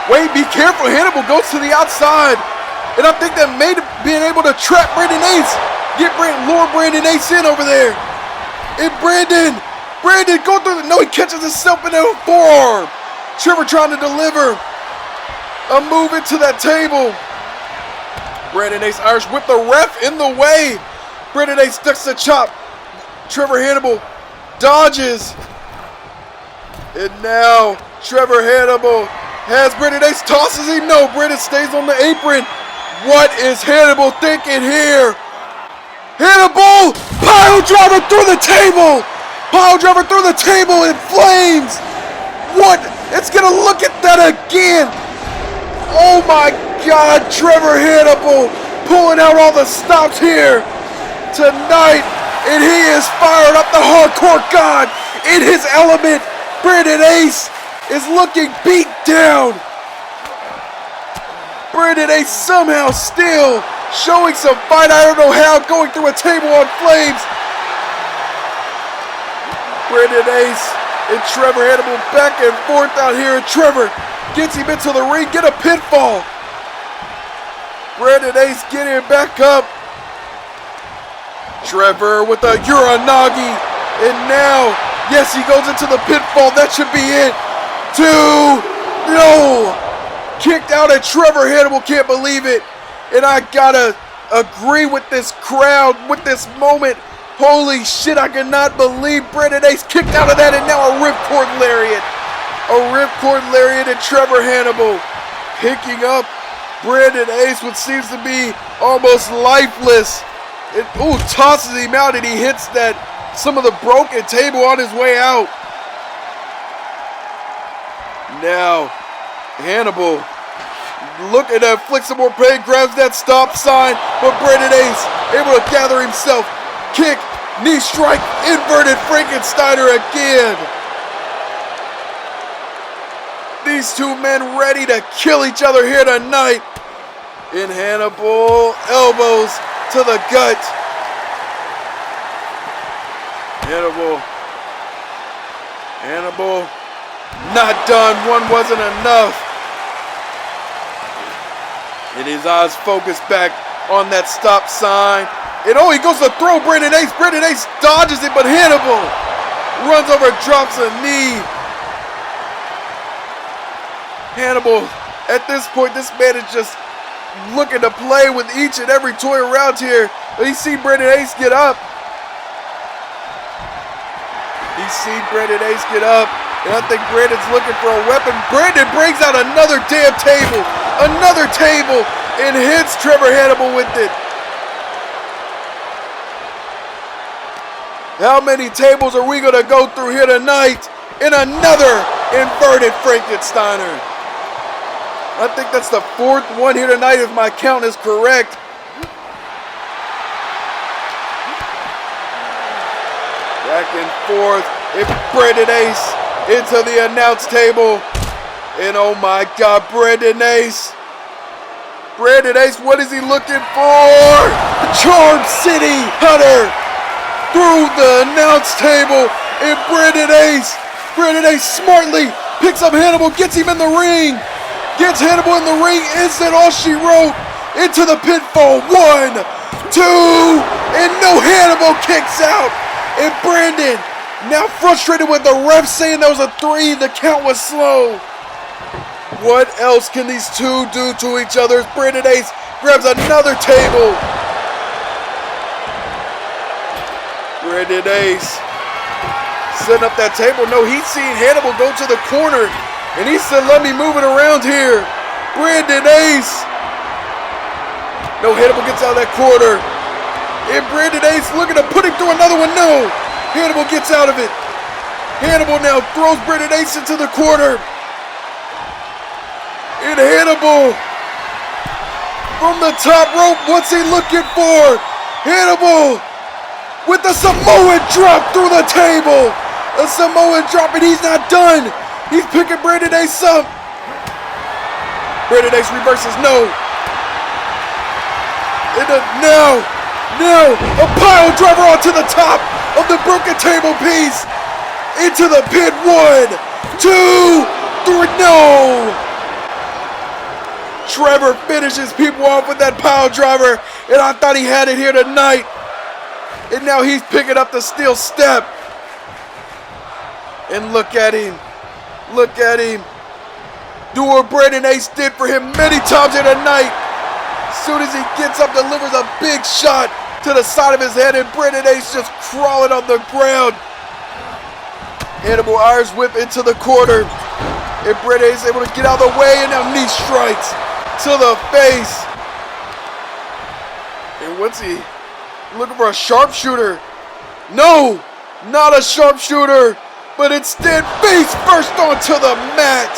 Wait, be careful. Hannibal goes to the outside. And I think that may being able to trap Brandon Ace. Lure Brandon Ace in over there. And Brandon, go through no, he catches himself in the forearm. Trevor trying to deliver a move into that table. Brandon Ace Irish whip, the ref in the way. Brandon Ace ducks the chop. Trevor Hannibal dodges. And now Trevor Hannibal has Brandon Ace, tosses him. No, Brandon stays on the apron. What is Hannibal thinking here? Hannibal! Pile driver through the table! Pile driver through the table in flames! What? It's gonna look at that again! Oh my God, Trevor Hannibal pulling out all the stops here tonight, and he is fired up, the hardcore god in his element. Brandon Ace is looking beat down. Brandon Ace somehow still showing some fight. I don't know how, going through a table on flames. Brandon Ace and Trevor Hannibal back and forth out here, and Trevor gets him into the ring, get a pinfall. Brandon Ace getting back up. Trevor with a Uranagi, and now, yes, he goes into the pinfall. That should be it. 2, no, kicked out at Trevor Hannibal, can't believe it. And I gotta agree with this crowd, with this moment. Holy shit, I cannot believe Brandon Ace kicked out of that, and now a ripcord lariat. A ripcord lariat at Trevor Hannibal. Picking up Brandon Ace, what seems to be almost lifeless. It tosses him out, and he hits some of the broken table on his way out. Now, Hannibal looking to inflict some more pain, grabs that stop sign, but Brandon Ace able to gather himself. Kick, knee strike, inverted Frankensteiner again. These two men ready to kill each other here tonight. And Hannibal elbows to the gut. Hannibal not done. One wasn't enough. And his eyes focus back on that stop sign. And he goes to throw Brandon Ace. Brandon Ace dodges it, but Hannibal runs over, drops a knee. Hannibal, at this point, this man is just looking to play with each and every toy around here. But he seen Brandon Ace get up. And I think Brandon's looking for a weapon. Brandon brings out another damn table. Another table. And hits Trevor Hannibal with it. How many tables are we going to go through here tonight? In another inverted Frankensteiner. I think that's the 4th one here tonight if my count is correct. Back and forth. If Brandon Ace into the announce table. And oh my God, Brandon Ace. Brandon Ace, what is he looking for? Charm City Cutter through the announce table. And Brandon Ace smartly picks up Hannibal, gets him in the ring. Gets Hannibal in the ring. Is that all she wrote? Into the pinfall. 1, 2, and no, Hannibal kicks out. And Brandon, now frustrated with the ref saying that was a 3, the count was slow. What else can these two do to each other? Brandon Ace grabs another table. Brandon Ace setting up that table. No, he's seen Hannibal go to the corner, and he said, let me move it around here. Brandon Ace. No, Hannibal gets out of that corner. And Brandon Ace looking to put him through another one. No, Hannibal gets out of it. Hannibal now throws Brandon Ace into the corner. And Hannibal from the top rope, what's he looking for? Hannibal with the Samoan drop through the table. A Samoan drop, and he's not done. He's picking Brandon Ace up. Brandon Ace reverses, no. No, a pile driver onto the top of the broken table piece. Into the pin, 1, 2, 3, no. Trevor finishes people off with that pile driver, and I thought he had it here tonight. And now he's picking up the steel step. And look at him. Do what Brandon Ace did for him many times in the night. As soon as he gets up, delivers a big shot to the side of his head, and Brandon Ace just crawling on the ground. Hannibal Irish whip into the corner. And Brandon Ace able to get out of the way, and now knee strikes to the face. And what's he looking for? A sharpshooter? No, not a sharpshooter, but instead face first onto the mat.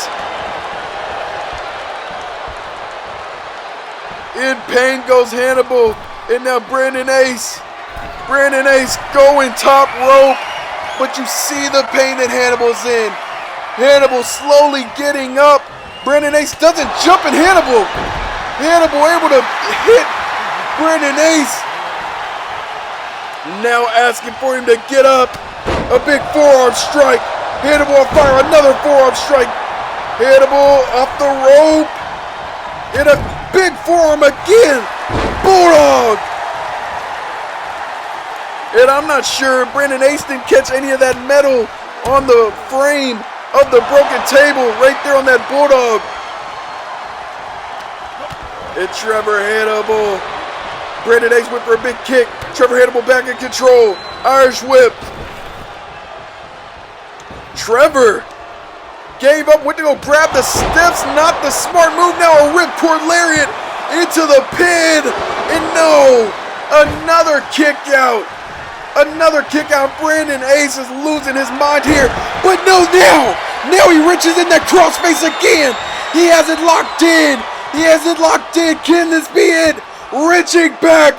In pain goes Hannibal, and now Brandon Ace. Brandon Ace going top rope, but you see the pain that Hannibal's in. Hannibal slowly getting up. Brandon Ace doesn't jump in Hannibal. Hannibal able to hit Brandon Ace. Now asking for him to get up. A big forearm strike. Hannibal on fire, another forearm strike. Hannibal off the rope. And a big forearm again. Bulldog. And I'm not sure Brandon Ace didn't catch any of that metal on the frame of the broken table right there on that Bulldog. And Trevor Hannibal. Brandon Ace went for a big kick. Trevor Hannibal back in control. Irish whip. Trevor gave up, went to go grab the steps. Not the smart move. Now a ripcord lariat into the pin. And no, another kick out. Another kick out. Brandon Ace is losing his mind here. But no, now he reaches in that crossface again. He has it locked in. Can this be it? Reaching back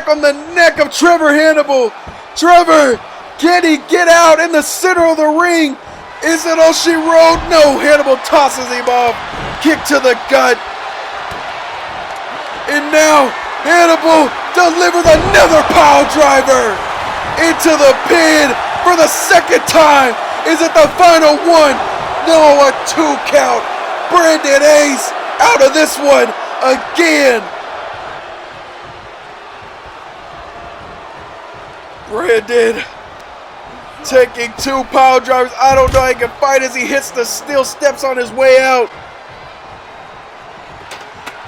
on the neck of Trevor Hannibal. Trevor, can he get out in the center of the ring? Is it all she wrote? No, Hannibal tosses him off. Kick to the gut. And now Hannibal delivers another pile driver into the pin for the second time. Is it the final one? No, a 2 count. Brandon Ace out of this one again. Brandon taking 2 pile drivers. I don't know how he can fight as he hits the steel steps on his way out.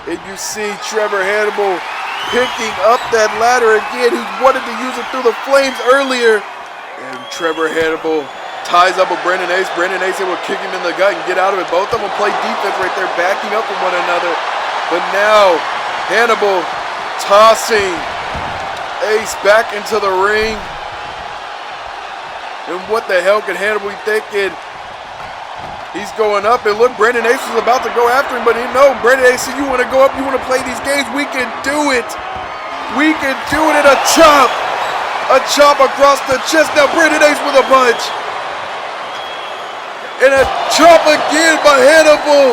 And you see Trevor Hannibal picking up that ladder again. He wanted to use it through the flames earlier. And Trevor Hannibal ties up with Brandon Ace. Brandon Ace able to kick him in the gut and get out of it. Both of them play defense right there, backing up from one another. But now Hannibal tossing Ace back into the ring. And what the hell could Hannibal be thinking? He's going up, and look, Brandon Ace was about to go after him, but he no, Brandon Ace said, you want to go up, you want to play these games, we can do it. We can do it in a chop. A chop across the chest. Now Brandon Ace with a punch. And a chop again by Hannibal.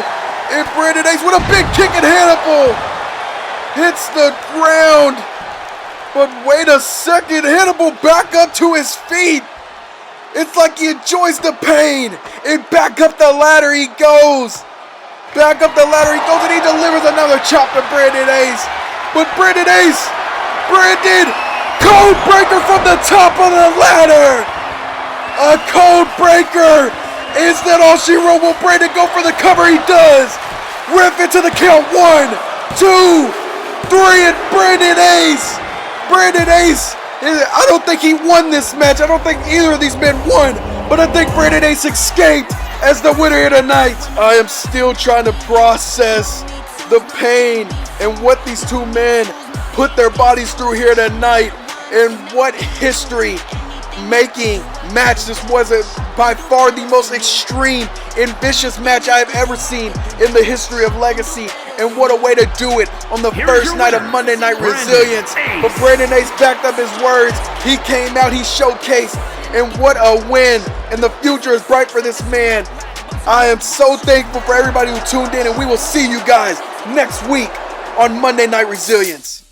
And Brandon Ace with a big kick at Hannibal. Hits the ground. But wait a second, Hannibal back up to his feet. It's like he enjoys the pain. And back up the ladder he goes. Back up the ladder he goes, and he delivers another chop to Brandon Ace. But Brandon code breaker from the top of the ladder. A code breaker. Is that all she wrote? Will Brandon go for the cover? He does. Ref into the count. 1, 2, 3, and Brandon Ace. I don't think he won this match. I don't think either of these men won. But I think Brandon Ace escaped as the winner here tonight. I am still trying to process the pain and what these two men put their bodies through here tonight, and what history-making match this was. By far the most extreme and vicious match I have ever seen in the history of Legacy, and what a way to do it on the first night of Monday Night Resilience. But Brandon Ace backed up his words. He came out, he showcased, and what a win, and the future is bright for this man. I am so thankful for everybody who tuned in, and we will see you guys next week on Monday Night Resilience.